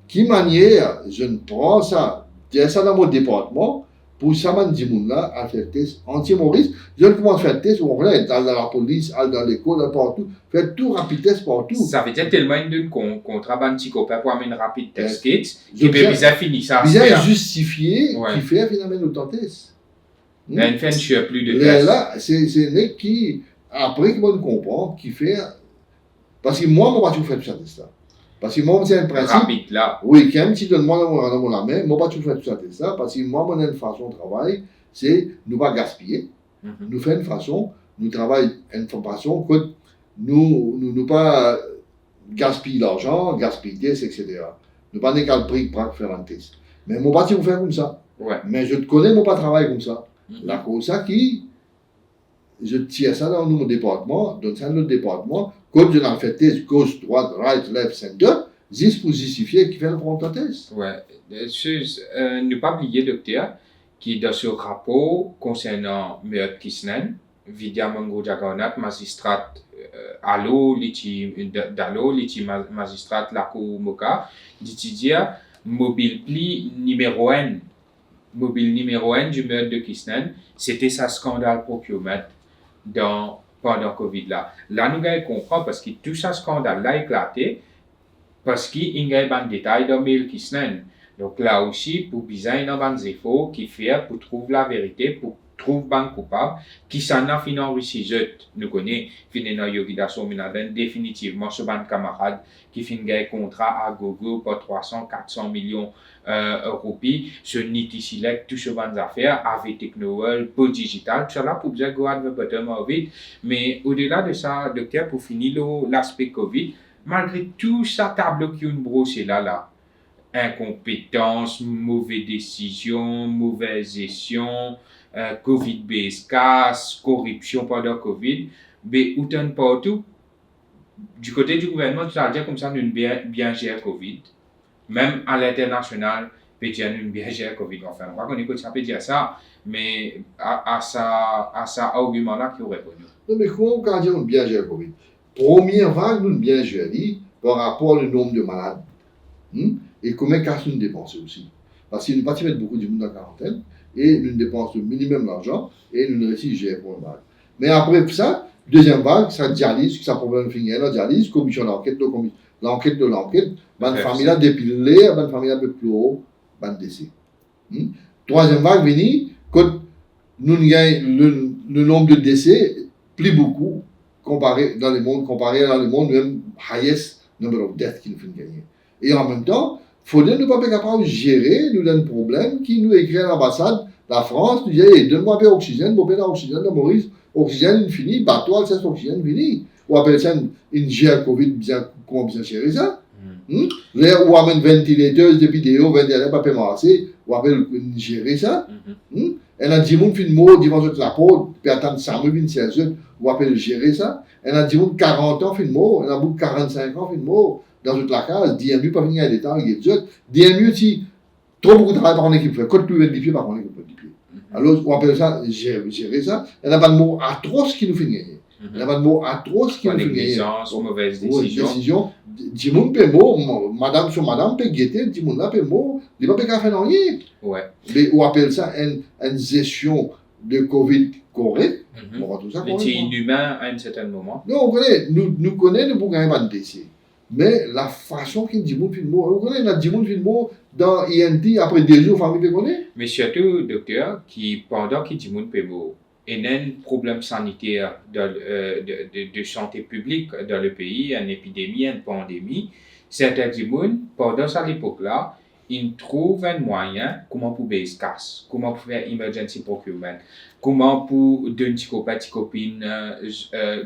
Qui manière, je ne prends ça, j'ai ça dans mon département, pour ça, man dit moun là, à faire test anti-humoriste. Je ne commence à faire test, on va dans la police, dans l'école, partout, faire tout rapide test partout. ça veut dire tellement une contrat petit copain pour amener une rapide test kit, Je qui peut viens- bien finir ça. Bien justifié, Ouais. qui fait finalement autant test. Il y a une fin de plus de Là, tests. là, c'est un mec qui, après, qui va nous comprendre, qui fait. Parce que moi, je ne vais pas tout faire tout ça test là. Parce que moi, c'est un principe. Rapide là. Oui, quand même, si donne-moi dans la main, moi, je ne vais pas tout faire tout ça test là. Parce que moi, mon une façon de travail, c'est ne pas gaspiller. Mhm. Nous faisons une façon, nous travaillons une façon que nous ne pas gaspiller l'argent, gaspiller des tests, etc. Nous pas qu'à le prix pour faire un test. Mais mon parti, vous faire comme ça. Ouais. Mais je te connais, moi, pas travailler comme ça. Mhm. La cause ça qui, je tire ça dans mon département, dans notre département, quand je l'ai fait test, gauche, droite, right, left, center, juste pour justifier qu'il fait le prendre test. Ouais. Ne pas oublier, docteur, qui dans ce rapport concernant Meurthe Kisnen, Vidya Mango Jagannath, magistrat Allo, Dalo, magistrat Lakou Moka, dit mobile pli numéro 1. Mobile numéro 1 du meurtre de Kisnen, c'était sa scandale procurement pendant Covid là. Là, nous avons compris parce que tout ce scandale là éclaté parce qu'il y a un détail dans mail Kisnen. Donc là aussi, pour bien dans des efforts qui fait pour trouver la vérité, pour trouver ban coupable, qui s'en a fini enrichi, nous connaissons, fini dans Yogida Sominaden, définitivement ce ban camarade qui finit un contrat à Google pour 300-400 millions roupies, ce Niti Select, tout ce ban d'affaires, avec Technowell, pour digital, tout cela pour bien go at the bottom of it. Mais au-delà de ça, docteur, pour finir l'aspect Covid, malgré tout ça tableau qui est une brossée là, incompétence, mauvaise décision, mauvaise gestion, Covid-based casse, corruption pendant Covid, mais autant partout, du côté du gouvernement, tu vas dire comme ça, nous bien gérer Covid. Même à l'international, peut dire nous bien gérer Covid. Enfin, on va connaître que ça peut dire ça, mais à ça argument-là qui aurait pour nous. Non, mais comment on peut dire nous bien gérer Covid? Première vague, nous bien gérer par rapport au nombre de malades. Et comment nous dépenser aussi. Parce que nous ne pouvons pas mettre beaucoup de monde en quarantaine, et nous dépensons le minimum d'argent, et nous ne réussissons gérer pour une vague. Mais après ça, deuxième vague, ça dialyse, ça problème fini, la dialyse, commission d'enquête, l'enquête, la famille là dépilée, la famille là un peu plus haut, le décès. Troisième vague, vini, quand nous avons le nombre de décès, plus beaucoup, comparé dans le monde, même highest number of deaths qui nous fait gagner. Et en même temps, il faudrait ne pas être capable de gérer nous un problème qui nous écrit à l'ambassade, la France, nous dit, hey, donne-moi un peu d'oxygène, bon, ben d'oxygène, de Maurice, oxygène fini, bateau, c'est oxygène fini. Ou appelle ça une gère Covid, comment bien gérer ça? Là, ou amène ventilateur, des vidéos, ventilateur, pas paiement assez, ou appelle gérer ça? Elle a 10 personnes qui mort devant la porte, puis attendre 100 000, 16 heures, ou appelle gérer ça? Elle a 10 personnes 40 ans qui mort, elle a 45 ans qui mort. Dans toute la case, DMU pas venir à l'état, il y a DMU si trop beaucoup de travail par en équipe, code plus vérifié par en équipe. Alors, on appelle ça gérer ça. Il n'y a pas de mots atroces qui nous fait gagner. Il n'y a pas de mots atroces qui nous fait gagner. Négligence, mauvaise décision. Dis mon peut mot, madame sur madame peut guetter, dis mon là peut mot, il n'y a pas de faire rien. Ouais. On appelle ça une gestion de Covid correcte. On va tout ça correct. C'est inhumain à un certain moment. Non, on connaît, nous connaissons, nous ne pouvons pas de décès. Mais la façon qu'il dit mon film, on connaît, il a dit mon film dans INT après 2 jours, famille peut connaître. Mais surtout, docteur, qui pendant qu'il dit mon pémo, il y a un problème sanitaire de santé publique dans le pays, une épidémie, une pandémie, certains gens, pendant cette époque-là, ils trouvent un moyen comment pour baisser casse, comment pour faire emergency procurement, comment pour donner petit copine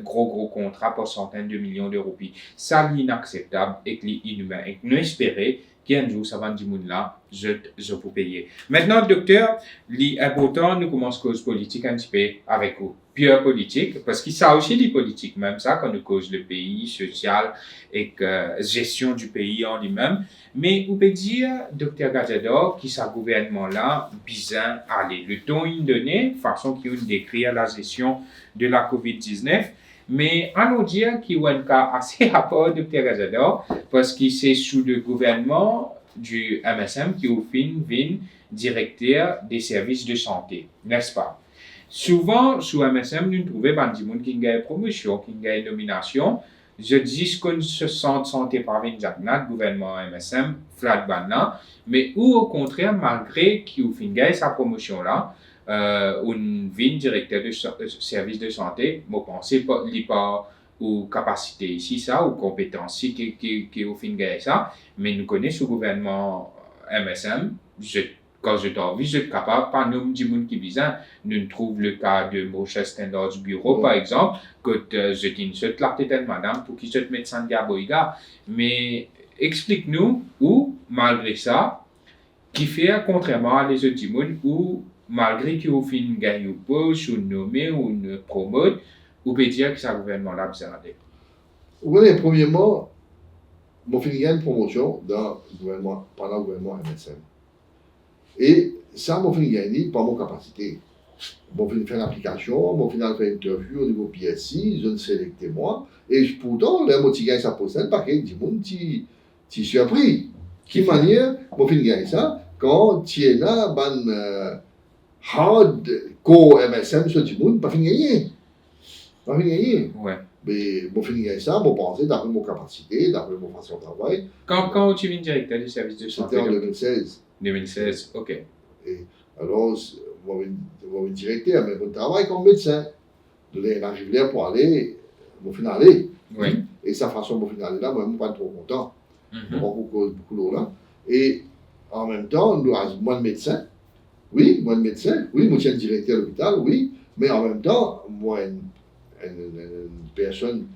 gros contrat pour centaines de millions d'euros. Ça c'est inacceptable et inhumain. Et nous espérons qu'un jour ça va dire là, je peux payer. Maintenant, docteur, l'important nous commence cause politique un petit peu avec vous. pure politique, parce que ça aussi des politiques, même ça, quand nous cause le pays, social et que gestion du pays en lui-même. Mais on peut dire, Dr. Gazador, qui sa gouvernement-là, bizarre, allez, le ton il donné, façon qu'il décrire la gestion de la COVID-19, mais allons dire qu'il y a un cas assez rapport, Dr. Gazador, parce que c'est sous le gouvernement du MSM qui, au fin, vient directeur des services de santé, n'est-ce pas? Souvent, sous MSM, nous trouvons des gens qui ont une promotion, qui ont une nomination. Je dis qu'on se sent santé par le gouvernement MSM, flat banana, mais ou au contraire, malgré qu'il ait sa promotion-là, un vin directeur de service de santé, je pense pas ou capacité ici, ça, ou compétence qui au fin ça, mais nous connaissons le gouvernement MSM, quand je t'en vis, je suis capable, par nous, du monde qui bizarre, nous trouvons le cas de Moshe Standards Bureau, par exemple, que je dis une seule clarté de madame pour qu'il se mette sans gaboïga. Mais explique-nous où, malgré ça, qui fait, contrairement à les autres mondes, où, malgré qu'il au fin gagne ou poste, ou nommé, ou une promote, on peut dire que ça gouvernement-là observé. Vous voyez, premièrement, mon fin une promotion dans le gouvernement, pendant le gouvernement MSM. Et ça, mon fin gagné par mon capacité. Mon fin fait l'application, mon fin fait une interview au niveau PSI, je ne sélectais moi. Et pourtant, le mot qui gagne ça possède, parce que du monde qui surpris. Qui manière, mon fin gagne ça, quand tu es là, hard core MSM sur du monde, pas fin gagné. Pas fin gagné. Ouais. Mais mon fin gagne ça, mon pensée, d'après mon capacité, d'après mon façon de travail. Quand tu viens directeur du service de santé? C'était en 2016. 2016, ok. Et alors, mon directeur, mais mon travail comme médecin, j'arrive là pour aller, mon final aller. Oui. Et sa façon de finale là, moi, je ne suis pas trop content. Mhm. Beaucoup de là. Et en même temps, moi, le médecin, oui, moi, je suis directeur de l'hôpital, oui, mais en même temps, moi, une personne,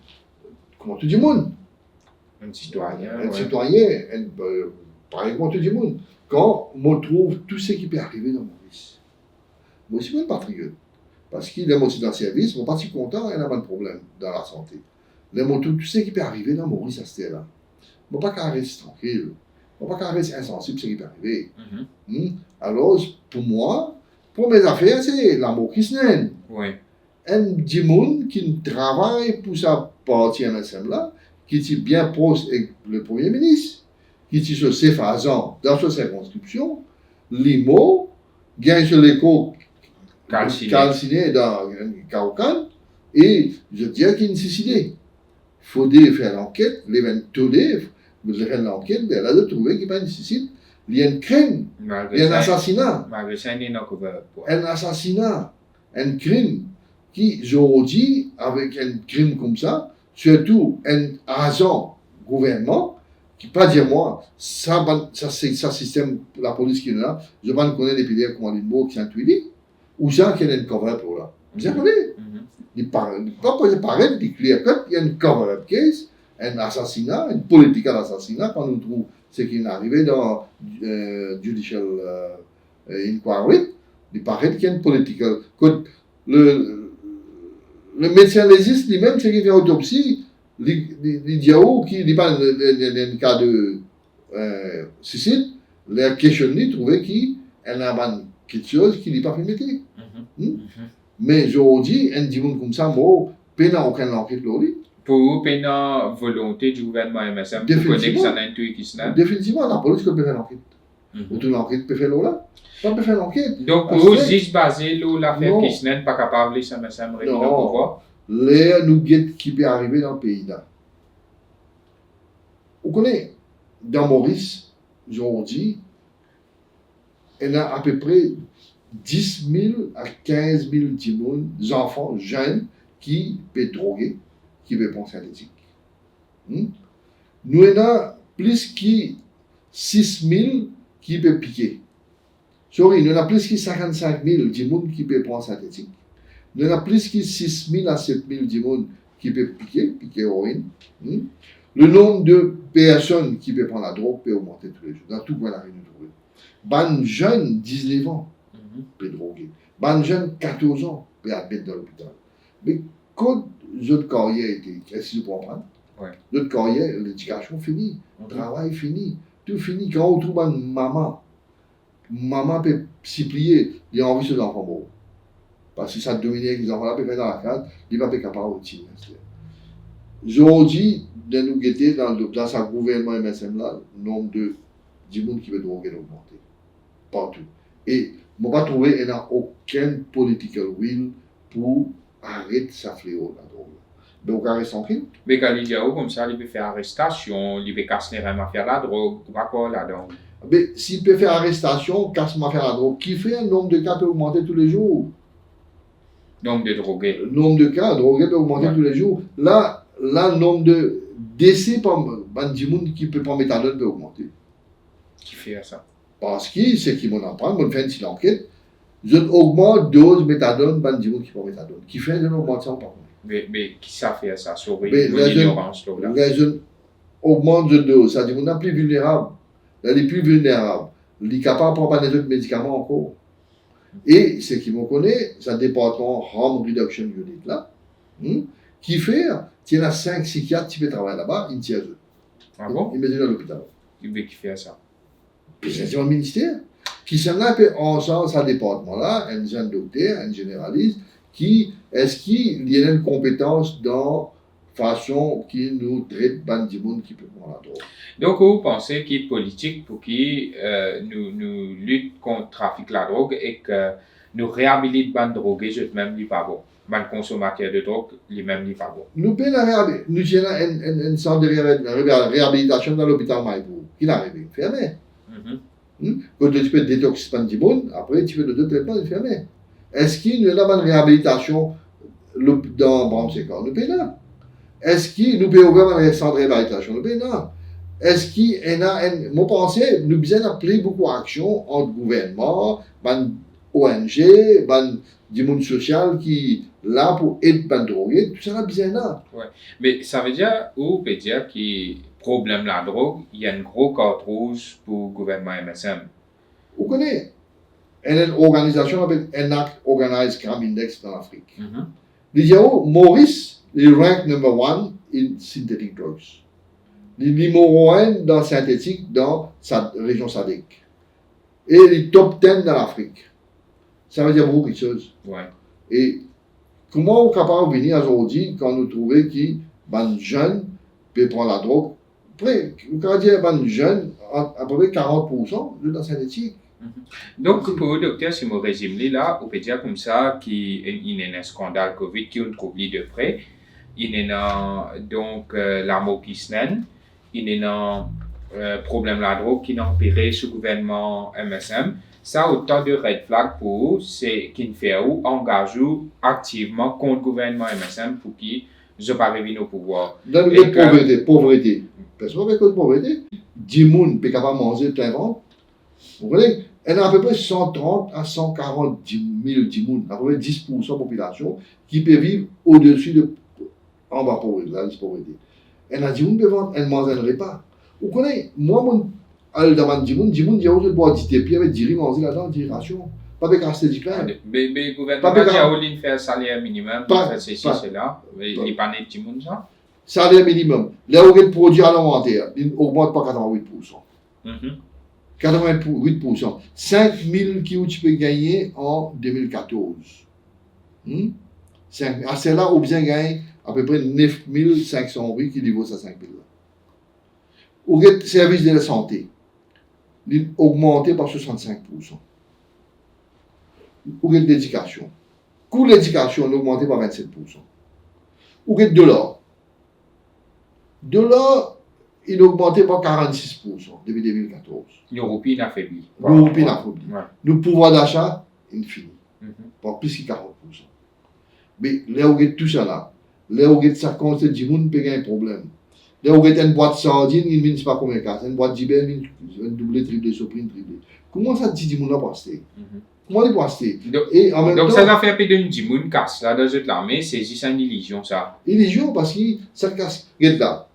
comment tout le monde. Un citoyen. Un citoyen, pareil comme tout le monde. Quand on trouve tout ce qui peut arriver dans Maurice, moi aussi, je suis un patriote. Parce qu'il est aussi dans le service, je ne suis pas si content, il n'y a pas de problème dans la santé. On trouve tout ce qui peut arriver dans Maurice à ce là. Je ne suis pas rester tranquille. Je ne suis pas rester insensible à ce qui peut arriver. Alors, pour moi, pour mes affaires, c'est l'amour qui se naît. Oui. Un petit monde qui travaille pour sa partie MSM là, qui est bien proche avec le Premier ministre, qui est sur ses faisant dans sa circonscription, l'IMO, gagne sur l'écho calciné dans Caucan, et je dirais qu'il y a une nécessité. Il faut faire l'enquête, il faut faire l'enquête, mais elle a trouvé qu'il n'y a pas de nécessité. Il y a un crime, il y a un assassinat. Un assassinat, un crime qui, aujourd'hui, avec un crime comme ça, surtout un agent gouvernement, qui pas dire moi, ça système, la police qui est là, je ne connais des piliers comme Alimbo qui sont tués, ou ça qui est un cover-up là. Vous savez, il paraît, il clear cut, il y a une cover-up case, un assassinat, une politique d'assassinat, quand on trouve ce qui est arrivé dans Judicial Inquiry, il paraît qu'il y a une politique. Le médecin légiste lui-même, c'est qui fait autopsie, l'idiot qui n'est pas un cas de suicide, les questionné, trouvé qu'il y a quelque chose qui n'est pas permis. Mais aujourd'hui, un dimanche comme ça, moi, peine à aucune enquête là. Pour vous, peine à volonté du gouvernement MSM pour connaître que ça n'a intuit qui se n'a. Définitivement, la police peut faire l'enquête. Ou toute l'enquête peut faire là. Pas peut faire l'enquête. Donc, pour vous, juste basé sur l'affaire qui se n'a pas capable de MSM régler le pouvoir? Les nouguettes qui peut arriver dans le pays là. Vous connaissez, dans Maurice, aujourd'hui, il y a à peu près 10 000 à 15 000 enfants jeunes qui peuvent droguer, qui peuvent prendre synthétique. Nous avons plus que 6 000 qui peuvent piquer. Sorry, nous avons plus que 55 000 qui peuvent prendre synthétique. Nous avons plus que 6 000 à 7 000 qui peuvent piquer héroïne. Le nombre de personnes qui peuvent prendre la drogue peut augmenter tous les jours. Dans tout le monde, on a rien trouvé. Ban jeune, 19 ans, peut droguer. Ban jeune, 14 ans, peut être dans l'hôpital. Mais quand notre carrière était, qu'est-ce que je comprends? Ouais. Notre carrière, l'éducation finie, Mhm. travail fini, tout fini. Quand on trouve une maman peut s'y plier, il a envie de ses enfants morts. Parce que ça domine avec les enfants là, peut faire dans la case, il va pas capable de tirer. Aujourd'hui, de nous guetter dans sa gouvernement MSM là, le nombre de gens qui veulent droguer augmenter. Partout. Et je n'ai pas trouvé qu'il n'y a aucun political will pour arrêter sa fléau la drogue. Mais on reste tranquille. Mais quand il y a comme ça, il peut faire arrestation, il peut casser les rênes à faire la drogue, ou pas quoi là-dedans. Mais s'il peut faire arrestation, casse-moi faire la drogue, qui fait un nombre de cas peut augmenter tous les jours. Donc de droguer. Le nombre de cas drogués peut augmenter tous les jours. Là, le nombre de décès par Bandimoun qui peut prendre méthadone peut augmenter. Qui fait ça? Parce que c'est qui m'en apprend, on fait une petite enquête, je augmente dose méthadone, Bandimoun qui prend méthadone. Qui fait une augmentation par contre. Mais qui ça fait ça? Sur l'ignorance là. Les jeunes augmentent de dose, c'est-à-dire qu'on est plus vulnérable. Les plus vulnérables, les capables de prendre des autres médicaments encore. Et ce qui me connaît, c'est un département Harm Reduction Unit là, qui fait, il y a 5 psychiatres qui peuvent travailler là-bas, ils tirent eux. Ah bon? Ils mettent dans l'hôpital. Qui fait ça? Puis c'est un ministère qui s'en a ensemble ce département-là, un jeune docteur, un généraliste, est-ce qu'il y a une compétence dans la façon qui nous traite du monde qui peut prendre la drogue. Donc, vous pensez qu'il est politique pour qu'il nous lutte contre le trafic de la drogue et que nous réhabilite les drogués, je même pas bon. Les consommateurs de drogue, les mêmes pas bon. Nous avons un centre de réhabilitation dans l'hôpital Maïbou, qui n'arrive fermé. Quand tu peux détoxifier du monde, après tu peux le traitement fermé. Est-ce qu'il y a une réhabilitation dans Bramseka? Nous payons là. Est-ce qu'il nous peut ouvrir un centre de réhabilitation? Nous payons là. Est-ce qu'il y a une. Moi, je pense nous besoin d'appeler beaucoup d'action entre gouvernement, ONG, du monde social qui là pour aider les drogués, tout ça là besoin là. Ouais. Mais ça veut dire, ou peut dire que problème de la drogue, il y a une grosse carte rouge pour le gouvernement MSM. Vous connaissez? Il y a une organisation qui s'appelle ENAC Organized Crime Index dans l'Afrique. Maurice, il rank number 1 in synthetic drugs. Il est numéro 1 dans synthétique dans sa région SADC. Et il est top 10 dans l'Afrique. Ça veut dire beaucoup de choses. Ouais. Et comment on est capable de venir aujourd'hui quand nous trouvons que les jeunes peuvent prendre la drogue? Après, quand on dit que les jeunes, à peu près 40% de la synthétique. Donc, pour le docteur, si je résume là, on peut dire comme ça qu'il y a un scandale COVID qui on trouve de près. Il y a donc la mort qui se naît. Il y a un problème de la drogue qui a empiré ce gouvernement MSM. Ça, autant de red flag pour eux, c'est qu'il fait où engage activement contre le gouvernement MSM pour qu'il ne pas revenir au pouvoir. Dans la pauvreté. Personne avec la pauvreté. 10 personnes peuvent capable de manger plein ventre. Vous voyez, il y a à peu près 130 à 140 000 personnes, à peu près 10% de la population, qui peut vivre au-dessus de en bas pauvreté, la pauvreté. Il y a 10 personnes qui peuvent manger un repas. Vous connaissez, moi, je demande 10 personnes, il y a aussi boire 10 puis avec 10 manger là-dedans, 10 rations. Pas avec acheter du pain. Mais le gouvernement a fait un salaire minimum, pour faire ceci, cela. Il n'est pas né de 10 personnes, ça? Salaire minimum. Là où il y a des produits alimentaires, il n'augmente pas 88%. 88%. 5 000 qui tu peux gagner en 2014. C'est là où bien gagner à peu près 9 500 € qui vaut ça 5 000 là. Ou le service de la santé, il a augmenté par 65%. Ou l'éducation. Coût de l'éducation, il a augmenté par 27%. Ou le dollar. Dollar, il a augmenté par 46% depuis 2014. L'Europe n'a affaibli. L'Europe n'a affaibli. Le pouvoir d'achat, il finit. Par plus que 40%. Mais là où il y a tout ça là, là où il y a 50 du monde, il y a un problème. Là où il y a une boîte de sardines, il ne pas combien de cas. Une boîte de gibet, il y a doublé, triplé, surpris, triplé. Comment ça dit du monde à passer? Comment il peut passer? Et en même temps, ça a fait un peu de du monde casse là dans cette armée, c'est juste une illusion ça. Illusion parce que ça casse. Regarde là.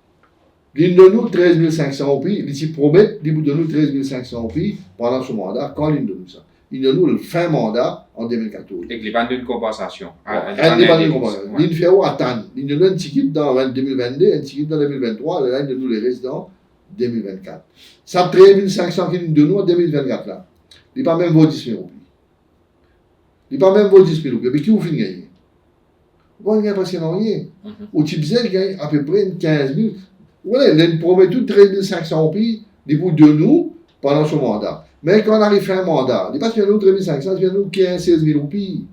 Il donne nous 13 500 prix, il promet, il donne nous 13 500 prix pendant ce mandat, quand il donne nous ça. il y a le fin mandat en 2014. Et qu'il n'y a pas de compensation. Elle n'est pas de compensation. Il fait attendre. Il y a un ticket dans 2022, un ticket dans 2023, là, il y a les résidents 2024. Ça 3500 qui nous donnent en 2024 là. Il n'y a pas même vos 10 000 roupies. Il n'y a pas même vos 10 000 roupies. Mais qui vous finit gagner? Vous ne gagnez presque rien. Au Tibzel, il gagne à peu près 15 000. Voilà, il promet tout 13 500 roupies de nous pendant son mandat. Mais quand on arrive à un mandat, il n'est pas qu'il y a nous 13 500, il y a nous 15 16 000 roupies.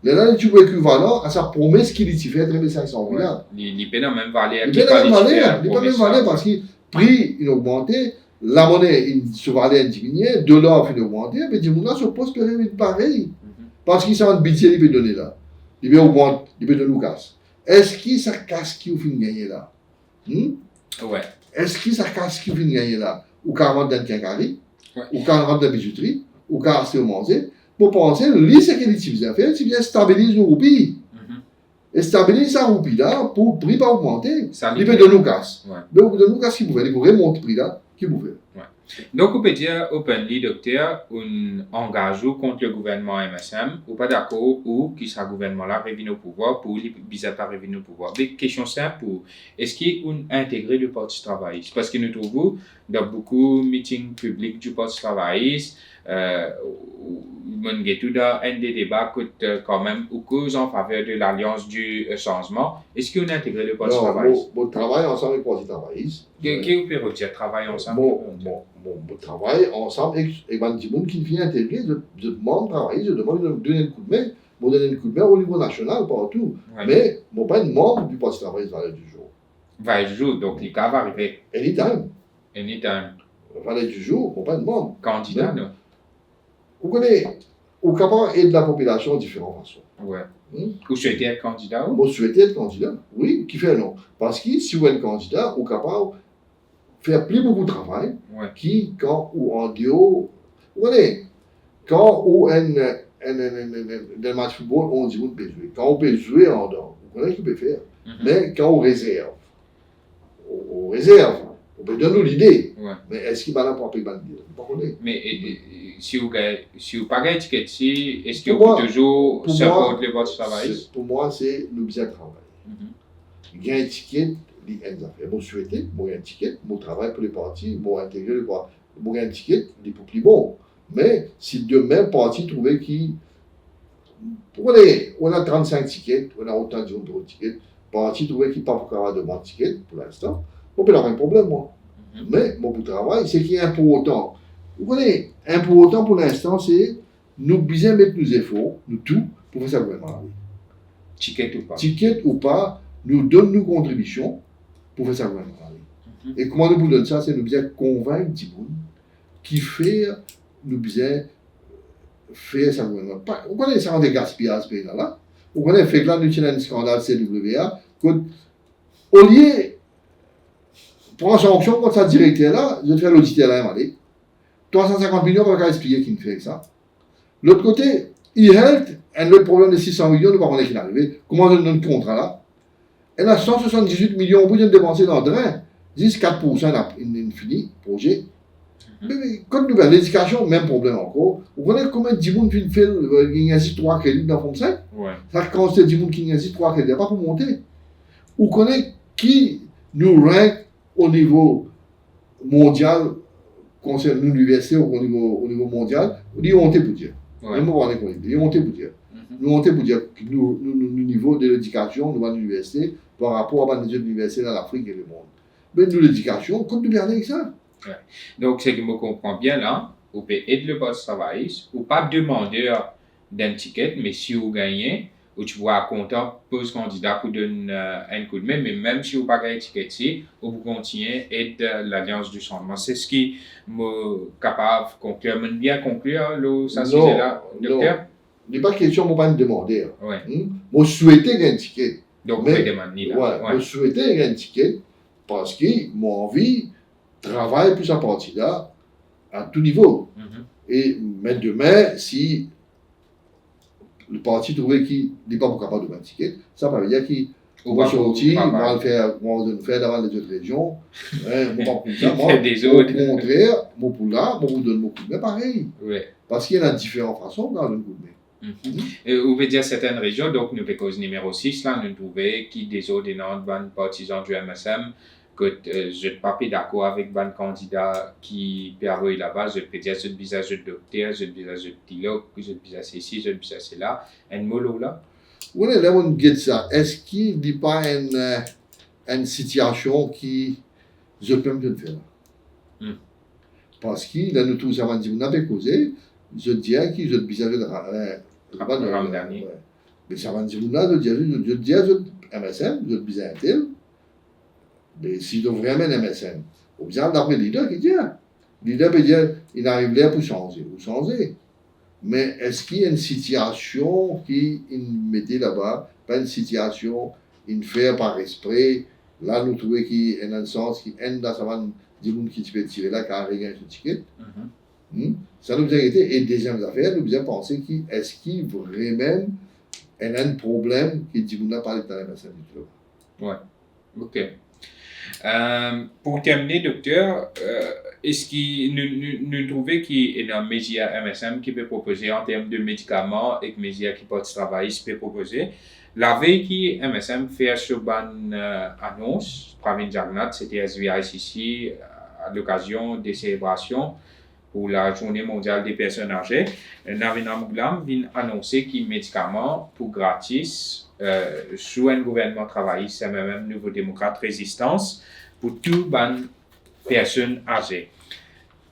Là, il est équivalent à sa promesse qu'il dit fait 13 500 roupies. Il peut même valer. Il peut même valer parce que le prix il a augmenté, la monnaie il se valait un diminué, $, il a augmenté, mais les gens se posent pareil. Parce qu'ils sont en budget, il peut donner là. Il peut augmenter, il peut donner nous casse. Est-ce que ça casse qui vous finit gagner là? Ouais. Est-ce que ça casse qui vous finit gagner là? Ou 40 dans le quincaillerie, ou 40 dans la bijouterie, ou 40 au manger, pour penser, lui, c'est qu'il utilise à faire, c'est bien stabiliser nos roupies. Et stabiliser sa roupie là, pour le prix pas augmenter. Il peut donner nous casse. Donc, de nous casse qui vous fait, il pourrait monter le prix là, qui vous fait. Donc, on peut dire openly, docteur, on engage contre le gouvernement MSM, ou pas d'accord, ou qui sera gouvernement-là revient au pouvoir, pour les bizarres revenir au pouvoir. Mais question simple, est-ce qu'on intègre le Parti travailliste? Parce que nous trouvons dans beaucoup de meetings publics du Parti travailliste, tout dans un des débats quand même ou cause en faveur de l'alliance du changement. Est-ce qu'on intègre le Parti travailliste? Bon, travail ensemble avec le Parti travailliste. Qu'est-ce que vous dire travail ensemble? Bon, travail ensemble avec les gens qui viennent intégrer, je demande de travailler, je demande de donner un coup de main. Bon, donner un coup de main au niveau national, partout. Mais, bon, pas un membre du Parti travailliste Valais du jour. Valais du jour, donc les cas va arriver. Anytime. Valais du jour, bon, pas un membre. Candidat, non? Vous connaissez, au capable aider la population de différentes façons. Ouais. Vous souhaitez être candidat? Vous souhaitez être candidat? Oui, qui fait non. Parce que si vous êtes candidat, vous êtes capable de faire plus beaucoup de travail qui, quand ou en duo, vous voyez, quand ou dans le match de football, on dit qu'on peut jouer. Quand on peut jouer en dehors, vous connaissez ce qu'on peut faire. Mais quand on réserve, on peut donner l'idée. Mais est-ce qu'il va là pour appeler le dire? Mais si vous n'avez pas de ticket, est-ce que vous pouvez toujours supporter le Parti travailliste? Pour moi, c'est nous bien travailler. Il y a un ticket, il y a des affaires. Moi, souhaiter, moi, il y a un ticket, moi, travaille pour les partis, moi, intégrer le parti. Moi, il y a un ticket, il est plus bon. Mais si demain, le parti trouvait qu'il. On a 35 tickets, on a autant d'autres tickets. Le parti trouvait qu'il n'est pas pour de moins de tickets pour l'instant. On peut avoir un problème, moi. Mais mon travail, c'est qu'il est important. Vous voyez, important pour l'instant, c'est nous bien mettre nos efforts, nous tout, pour faire ça gouvernement. Ticket ou pas, nous donne nos contributions pour faire ça gouvernement. Et comment nous donnons ça, c'est nous bien convaincre du monde qui fait, nous bien faire ça gouvernement. Vous connaissez ça en des gaspillages, ce pays-là. Vous connaissez, fait que là, nous avons un scandale CWA, au lieu pour la sanction contre sa directeur-là, je vais faire l'auditeur là, 350 millions, on va expliquer qui me fait ça. L'autre côté, e-health, le problème de 600 millions, nous ne savons pas qu'il est arrivé. Comment on donne le contrat là? Elle a 178 millions, on peut dépenser dans le drain. 4% il fini, projet. Mais quand nous avons l'éducation, même problème encore. Vous connaissez combien de gens qui fait il 3 crédits dans le fond 5? Ça constate 10 gens qui ont 3 crédits, pas pour monter. Vous connaissez qui nous rank au niveau mondial, concernant l'université au niveau mondial, ils ont monté pour dire. Ils ont monté pour dire. Nous monté pour dire que nous niveau de l'éducation, nous à l'université, par rapport à l'université dans l'Afrique et le monde. Mais nous, l'éducation, comme nous regardons avec ça. Donc, c'est que je comprends bien là, vous pouvez aider le Parti travailliste, ou pas demander d'un ticket, mais si vous gagnez, ou tu vois content pose candidat pour donner un coup de main, mais même si vous n'avez pas gagné vous continuez à aider l'Alliance du changement. C'est ce qui est capable de conclure. Mais bien conclure, ça sujet là, docteur? Il n'est pas question de me demander. Je souhaitais gagner un ticket. Donc, vous pouvez demander là. Je souhaitais gagner un ticket parce que mon envie travaille pour sa partie là à tout niveau. Et mais demain, si le parti trouvait qu'il n'est pas capable de gagner un ticket, ça veut dire qu'il On va sortir, travail. on va faire devant les autres régions. Moi, pour ça, moi, Fait des autres. au contraire, moi, pour là, moi, vous donne beaucoup de main pareil. Ouais. Parce qu'il y en a différentes façons dans le coup de main. Et on veut dire certaines régions, donc nous avons cause numéro 6, là, nous trouvons qui des autres des partisans du MSM, que je ne suis pas d'accord avec un candidat qui peut avoir là-bas, je peux dire, je ne visage de docteur, je ne visage de pilote, je ne visage ici, je ne visage là, un mot là. Oui, là, on dit ça. Est-ce qu'il n'y a pas une situation qui je peux me faire là? Parce que là, nous tous avons dit, on avait causé, je dirais que je visage de Ramdani. Mais ça va dire, je dirais, MSM, je visage un tel. Mais si je vraiment un MSM, au bien d'après le leader qui dit, le leader peut dire, il arrive là pour changer, ou changer. Mais est-ce qu'il y a une situation qui mettait là-bas, pas une situation, une fait par esprit, là nous trouvons qu'il y a un sens qui est dans sa main, du monde qui peut tirer là, car il y a un ticket. Ça nous a été, et deuxième affaire, nous avons pensé est-ce qu'il y a vraiment un problème qui dit qu'on n'a pas de temps à ouais, ok. Pour terminer, docteur, est-ce que nous trouvons qu'il y a un média MSM qui peut proposer en termes de médicaments et que média qui peut travailler peut proposer? La veille qui MSM fait sur une annonce, Pravin Jagannath, c'était SVICC à l'occasion des célébrations pour la Journée mondiale des personnes âgées. Navina Mouglam vient annoncer qu'il médicaments pour gratis sous un gouvernement travailliste, c'est même Nouveau Démocrate Résistance, pour toutes les personnes âgées.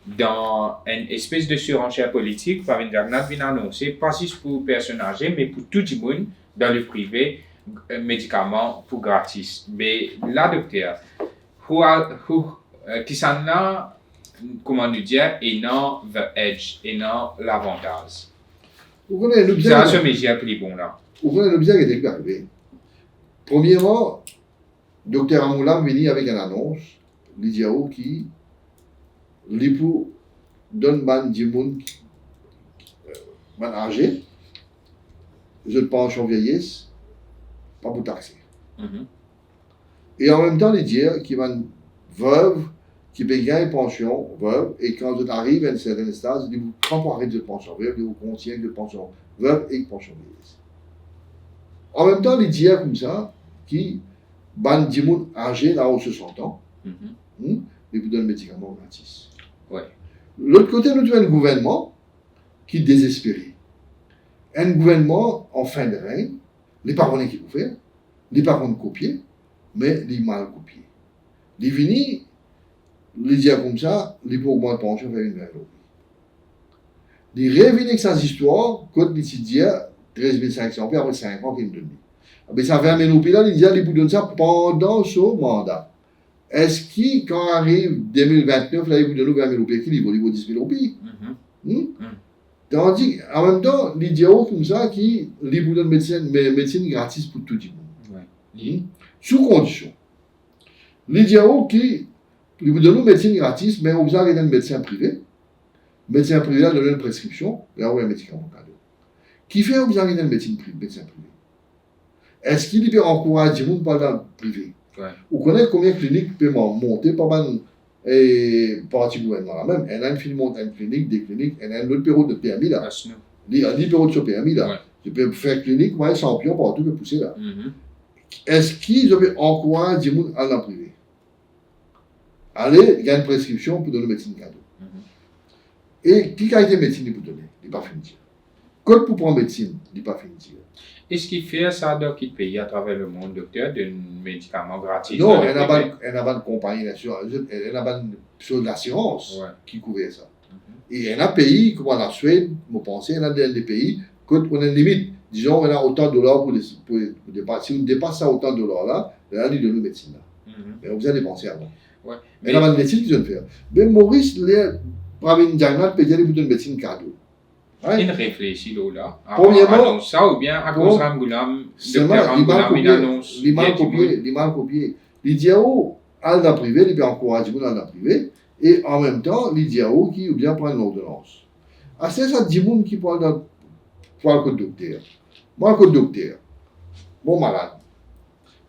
Dans une espèce de surenchère politique, Pravin Jagannath vient annoncer, pas juste pour les personnes âgées, mais pour tout le monde dans le privé, médicaments pour gratis. Mais là, docteur, qui s'en a, comment nous dire, et non the edge, et non l'avantage. C'est à ce média qui est bon là. Vous voyez l'objet qui est arrivé. Premièrement, Dr Amoulam venu avec une annonce, l'Idiao qui, l'IPU donne ban du monde, ban âgé, je ne pense en vieillesse, pas pour taxer. Et en même temps, l'Idia qui va veuve, qui paye une pension veuve, et quand vous arrivez à une certaine stade, vous dites, quand vous arrêtez de pension veuve, vous continuez de pension veuve et pension vieillesse. En même temps, les dieux comme ça, qui ban du monde âgé, là, aux 60 ans, ils vous donnent des médicaments gratis. Ouais. L'autre côté, nous avons un gouvernement qui est désespéré. Un gouvernement en fin de règne, les parents qui vous faire, les parents copier, mais les mal copiés. Les finis, les dieux comme ça, les pour moins de pension faire une valeur. Les revenus avec ces histoires, quand les dieux, 13 500 puis après 5 ans qu'il me donne. Mais ça fait un ménopie là, il dit qu'il vous donne ça pendant son mandat. Est-ce qu'il, quand arrive 2029, là, il vous donne un ménopie qui il vaut 10 000 roupies? Tandis qu'en même temps, il dit comme ça qu'il vous donne médecine gratis pour tout le monde. Ouais. Sous condition. Il dit qu'il vous donne une médecine gratis, mais vous avez un médecin privé. Le médecin privé là donne une prescription, là, vous avez un médicament cadeau. Qui fait que vous avez une médecin privé? Est-ce qu'il peut encourager les gens par le privé? Vous connaissez combien de cliniques peuvent monter par un parti gouvernement là même? Il y a une clinique, des cliniques, il y a un autre bureau de PMI là. Il y a 10 bureaux de PMI là. Je peux faire clinique, moi, champion partout, je peux pousser là. Est-ce qu'ils peuvent encourager les gens à la privé? Allez, il y a une prescription pour donner médecine cadeau. Et qui a été médecine pour donner? Il n'est pas fini. Quand pour prendre médecine, il n'est pas fini. Est-ce qu'il fait ça dans quel pays à travers le monde, docteur, d'un médicament gratuit? Non, il n'y a pas de compagnie d'assurance, il n'y a pas de l'assurance qui couvre ça. Et il y a un pays, comme la Suède, je pense, il y a des pays, quand on a une limite, disons, on a autant de dollars pour dépasser. Si on dépasse ça autant de dollars là, là, il donne la médecine là. Mais vous allez dépenser avant. Mais il y a une médecine qui vient de faire. Mais Maurice, Pravin Jagannath peut dire qu'il vous donne une médecine cadeau. Il réfléchit là. Premièrement, ça ou bien à cause Ramgoulam, il annonce. Il mal copié. L'IDIAO, à la privée, il peut encourager les gens à la privée, et en même temps, l'IDIAO qui ou bien prendre l'ordonnance. À ce ça dit monde qui parle le docteur. Moi, le docteur, mon malade.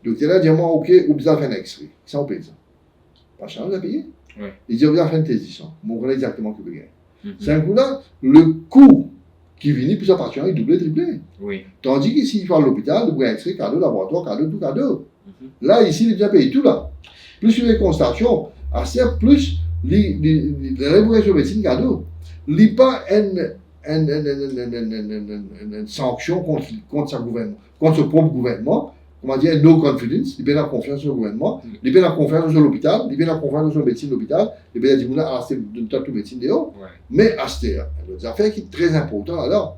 docteur là dit moi ok ou besoin faire un extrait ça on paye ça pas cher vous payer Ouais. il dit on besoin faire une télévision on connaît exactement que vous gagnez Mhm. c'est un coup là le coût qui vient pour sa patient il double triplé Oui. tandis que s'il va à l'hôpital vous gagnez extrait cadeau laboratoire cadeau tout cadeau Mhm. là ici il vient payer tout là plus les constatations assez plus les rémunérations de médecine cadeau il n'y a pas une sanction contre sa gouvernement, contre son propre gouvernement, comment dire, no confidence, il y a la confiance sur le gouvernement, il y a la confiance sur l'hôpital, il y a la confiance sur la médecine de l'hôpital, il y a des gens qui ont toute médecine dehors, Ouais. mais c'est une affaire qui est très importante. Alors,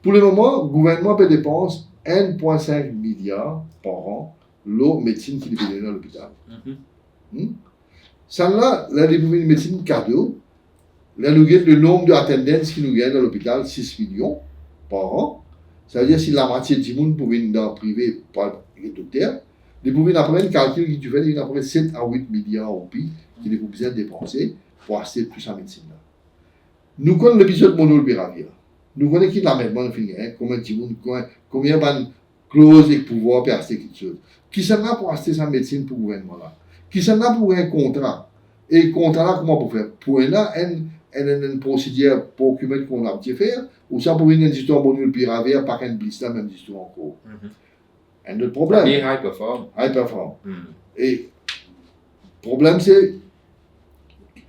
pour le moment, le gouvernement peut dépenser 1,5 milliard par an l'eau médecine qui est donnée dans l'hôpital. Mhm. Ça là, la découverte de médecine cadeau, là, nous avons le nombre d'attendances qui nous gagnent dans l'hôpital, 6 millions par an. Ça veut dire si la moitié du monde pouvait venir dans le privé par le docteur, ils pouvaient après un calcul qui tu fais, ils après 7 à 8 milliards au pays qu'ils ont besoin de dépenser pour acheter toute sa médecine là. Nous connaissons l'épisode Monolpiravir. Nous connaissons qui l'amènement fini, combien de monde, combien de clauses et pouvoir pour acheter quelque chose. Qui s'en a pour acheter sa médecine pour le gouvernement là? Qui s'en a pour un contrat? Et le contrat là, comment pour faire? Pour une procédure pour occuper qu'on a petit faire, ou ça pour une histoire Monolpiravir, pas qu'un blister, même histoire encore. Un autre problème. Et high perform. High perform. Mhm. Et le problème, c'est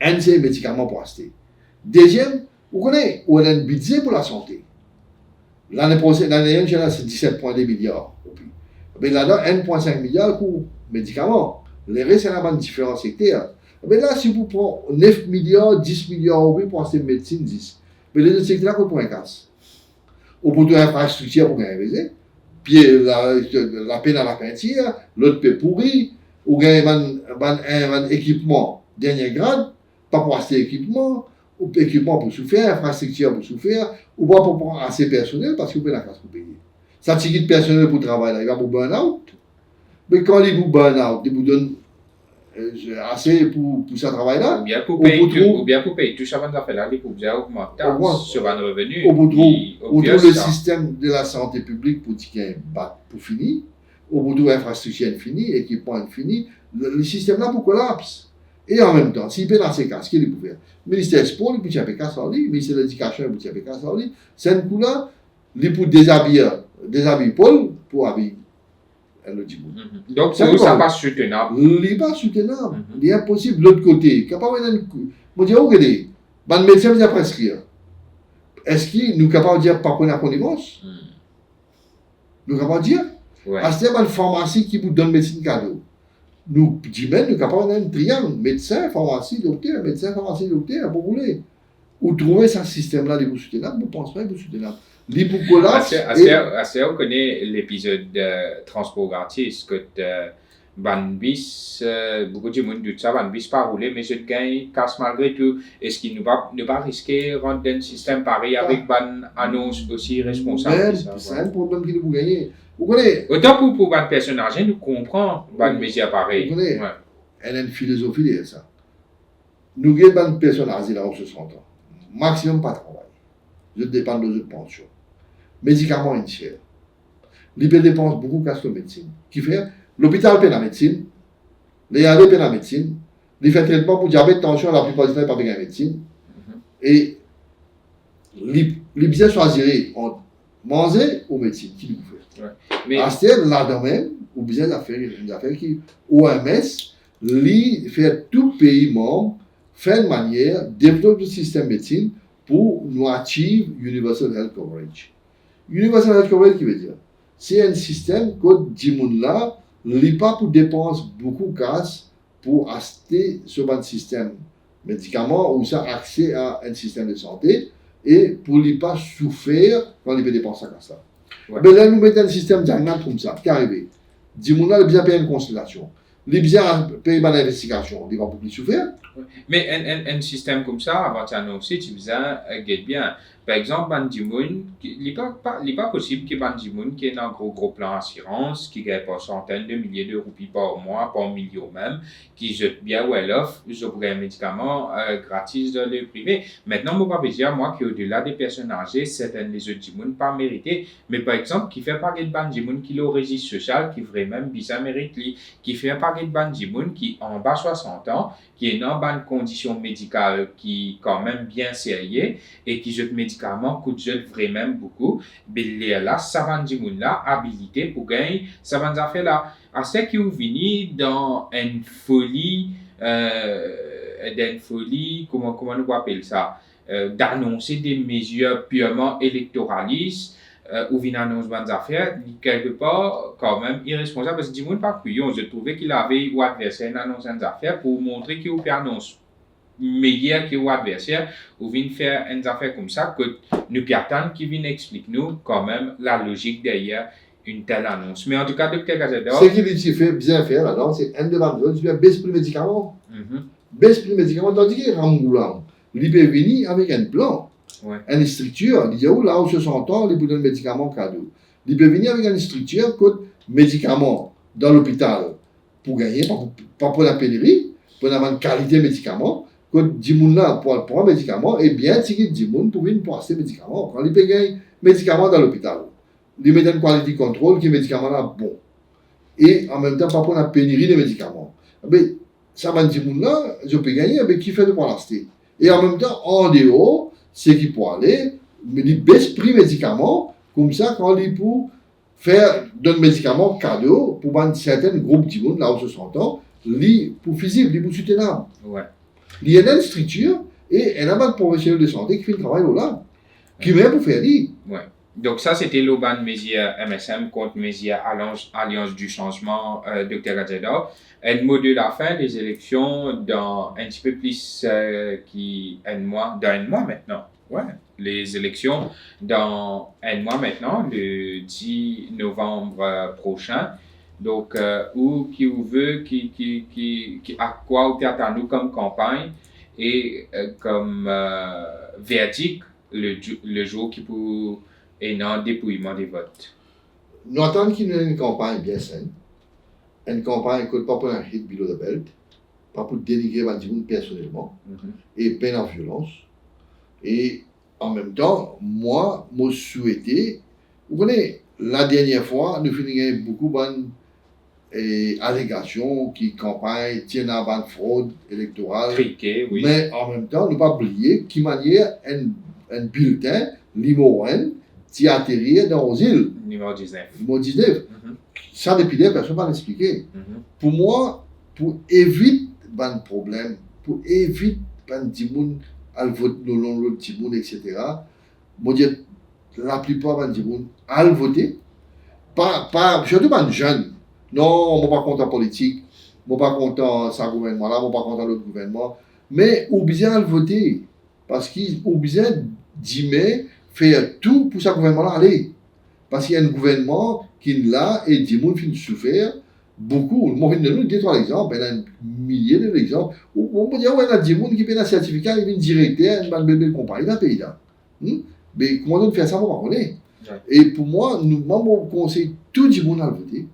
un c'est médicaments pour acheter. Deuxième, vous connaissez, on a un budget pour la santé. L'année prochaine, c'est 17,2 milliards au pays. Mais là-dedans, 1,5 milliard pour médicaments. Les restes, c'est dans différents secteurs. Mais là, si vous prenez 9 milliards, 10 milliards au pays pour acheter médecine, 10. Mais les autres secteurs, vous prenez un casse. Au bout de l'infrastructure pour gagner, puis la peine à la peinture, l'autre peut pourri, ou gagner un équipement dernier grade, pas pour acheter équipement, ou équipement pour souffrir, infrastructure pour souffrir, ou pas pour prendre assez personnel parce que vous pouvez la casse pour payer. Ça ticket personnel pour travailler là, il va pour burn-out. Mais quand il vous burn-out, il vous donne assez pour ça travail là. Ou bien pour payer tout ça, on fait là, pour bien augmenter sur un revenu. Au bout de le système de la santé publique pour dire qu'il y a un bac pour finir, au bout de l'infrastructure fini, équipement fini, le système là pour collapse. Et en même temps, s'il peut dans ces cas, ce qu'il peut faire? Le ministère des Sports, il peut faire cas sur lui, le ministère de l'Éducation, il peut faire cas sur lui. C'est un coup là, il peut déshabiller Paul pour habiller. Donc, ça n'est pas soutenable. Il n'est pas soutenable. Il est impossible. De l'autre côté, capable de moi dire, regardez, le médecin vient prescrire. Est-ce qu'il nous capable de dire par quoi on a connivence? Nous capable de dire? Est-ce qu'il y a une pharmacie qui vous donne médecine cadeau? Nous disons, nous capable d'un triangle, médecin, pharmacie, docteur, médecin, pharmacie, docteur, pour vous voulez. Ou trouver ce système-là de vous soutenable, vous pensez pas que vous soutenable. Assez, on connaît l'épisode de transport gratis, que Banbis, beaucoup de monde dit ça, Banbis pas rouler, mais je gagne casse malgré tout. Est-ce qu'il ne va risquer de rendre un système pareil avec une annonce aussi responsable? C'est un problème qu'il vous gagnez. Vous connaissez? Autant pour une personne âgée, nous comprenons une métier pareil. Vous connaissez? Elle a une philosophie de ça. Nous avons une personne âgée là où 60 ans. Maximum pas de travail. Je dépends de notre pension. Médicaments une cher. L'IP dépense beaucoup casse la médecine. Qui fait? L'hôpital paie la médecine. Les AD paient la médecine. Les fait traitement pour diabète, tension, la plupart du temps, pas payer la médecine. Et les bien choisir entre manger ou médecine. Qui nous fait? Mais à ce là-dedans même, ou bien une affaire qui, OMS, lui fait tout pays membre, fait une manière, développer le système médecine pour nous achieve Universal Health Coverage. Universal Health Coverage, qui veut dire, c'est un système que Dimoun là, n'est pas pour dépenser beaucoup de cash pour acheter sur un système médicament ou ça accès à un système de santé et pour ne pas souffrir quand il peut dépenser ça. Mais là, nous mettons un système diagnostic comme ça, qui arrive. Dimoun là, il a bien payé une consultation. les bien payer une investigation, il va beaucoup plus souffrir. Mais un système comme ça, avant d'annoncer, tu besoin get bien. Par exemple, Ban Ki-moon, il n'est pas possible que Ban Ki-moon, qui est un gros plan assurance, qui gagne par centaines de milliers de roupies par mois, par millions même, qui jette bien well off, je pourrais un médicament gratis dans le privé. Maintenant, mon papa dire, moi, qu'au-delà des personnes âgées, certaines des autres Ki-moon pas mérité. Mais par exemple, qui fait parler de Ban Ki-moon, qui est au registre social, qui vraiment bien mérite, qui fait parler de Ban Ki-moon, qui en bas 60 ans, qui est dans une condition médicale qui quand même bien sérieuse et qui jette médicaments coûte vraiment beaucoup, mais là, ça va dire là habilité pour gagner, ça va faire là. À ce qui est venu dans une folie, comment on appelle ça, d'annoncer des mesures purement électoralistes. Ou vient annoncer bonnes affaires, quelque part, quand même, irresponsable, parce que dis-moi pas couillon, je trouvais qu'il avait ou adversaire annoncer des affaires pour montrer qu'il peut annoncer meilleur que l'adversaire, ou vient faire des affaires comme ça, que nous attendons qu'il vienne expliquer nous quand même la logique derrière une telle annonce. Mais en tout cas, Dr. Gazador. Ce qu'il fait bien faire là-dedans, c'est un des bandes, tu baisse le médicament. Baisse le médicament, tandis qu'il Ramboulan, il peut venir avec un plan. Ouais. Une structure, il dit où là où 60 ans, il vous donne un médicament cadeau. Il peut venir avec une structure qui coûte médicaments dans l'hôpital pour gagner, pas pour la pénurie, pour avoir une qualité de médicament, que 10 000 là pour prendre un médicament, et bien, si 10 000 pour venir pour acheter médicaments. Quand il peut gagner médicaments dans l'hôpital, il met une qualité de contrôle qui est médicament là bon. Et en même temps, pas pour la pénurie de médicaments. Mais ça va 10 000 là, je peux gagner, mais qui fait de pour l'acheter. Et en même temps, en dehors, c'est qui pour aller, mais il baisse prix médicaments, comme ça, quand il peut faire d'un médicament cadeau pour un certain groupe de monde, là où 60 ans, pour physique, pour soutenable. Ouais. Il y a une structure et un abat de professionnels de santé qui fait le travail là, qui vient pour faire dire. Ouais. Donc ça, c'était l'Oban Mésia MSM contre Mésia Alliance du Changement, Dr. Gazador. Un mot de la fin des élections dans un petit peu plus dans un mois maintenant. Ouais. Les élections dans un mois maintenant, le 10 novembre prochain. Donc, qui veut, à quoi vous attendez comme campagne et comme verdict le jour qui peut et non dépouillement des votes. Nous attendons qu'il y ait une campagne bien saine, une campagne qui ne pas pour un hit below the belt, pas pour dénigrer Bandimoun personnellement, et peine en violence. Et en même temps, moi, je souhaitais, vous connaissez, la dernière fois, nous finissons beaucoup de allégations qui campagne, tiennent à une fraude électorale. Triqué, oui. Mais en même temps, ne pas oublier qu'il manière un bulletin, l'IMON, qui atterrit dans les îles. Numéro 19. Numéro 19. Ça, depuis là, personne ne va l'expliquer. Pour moi, pour éviter un problème, pour éviter un timoun, al vote non l'autre timoun, etc., moi, dire, la plupart des timoun, al voter, surtout pas jeunes. Non, moi, pas contre la politique, moi, pas contre ce gouvernement-là, moi, pas contre l'autre gouvernement, mais ou bien al voter, parce qu'ils ont besoin d'aimer faire tout pour ce gouvernement-là aller. Parce qu'il y a un gouvernement qui est là et des gens qui souffrent beaucoup. Moi, je vais donner deux, trois exemples, il y a un millier d'exemples. On peut dire, ouais, il y a des gens qui ont un certificat, ils viennent directeur, une belle compagnie dans le pays là. Mais comment on fait ça, moi, je connais. Et pour moi, moi, je conseille tout le monde à le voter.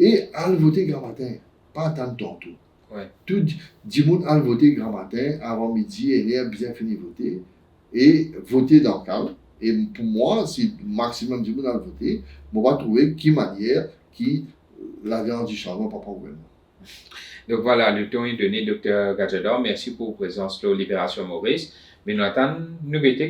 Et à le voter grand matin, pas attendre tantôt. Ouais. Tout le monde à le voter grand matin, avant midi, et bien fini de voter. Et voter dans le calme. Et pour moi, si le maximum de monde à le voter, on va trouver qui manière qui l'Alliance du Changement par gouvernement. Donc voilà, le temps est donné, Dr. Gazador. Merci pour votre présence au Libération Maurice. Mais nous attendons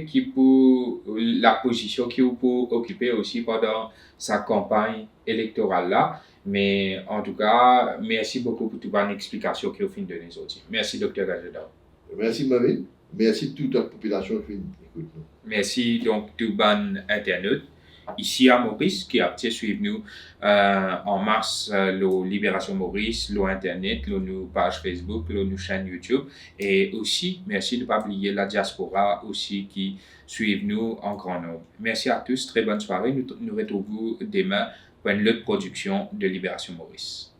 qui pour la position qu'il peut occuper aussi pendant sa campagne électorale là. Mais en tout cas, merci beaucoup pour toute bonne explication que vous finissez de donner aujourd'hui. Merci, Dr. Gazador. Merci, Marvin. Merci toute la population qui écoute nous. Merci donc tout bon internet. Ici à Maurice, qui a suivi nous en mars, la Libération Maurice, l'internet, nos pages Facebook, nos chaînes YouTube. Et aussi, merci de ne pas oublier la diaspora aussi qui suit nous en grand nombre. Merci à tous, très bonne soirée. Nous retrouvons demain pour une autre production de Libération Maurice.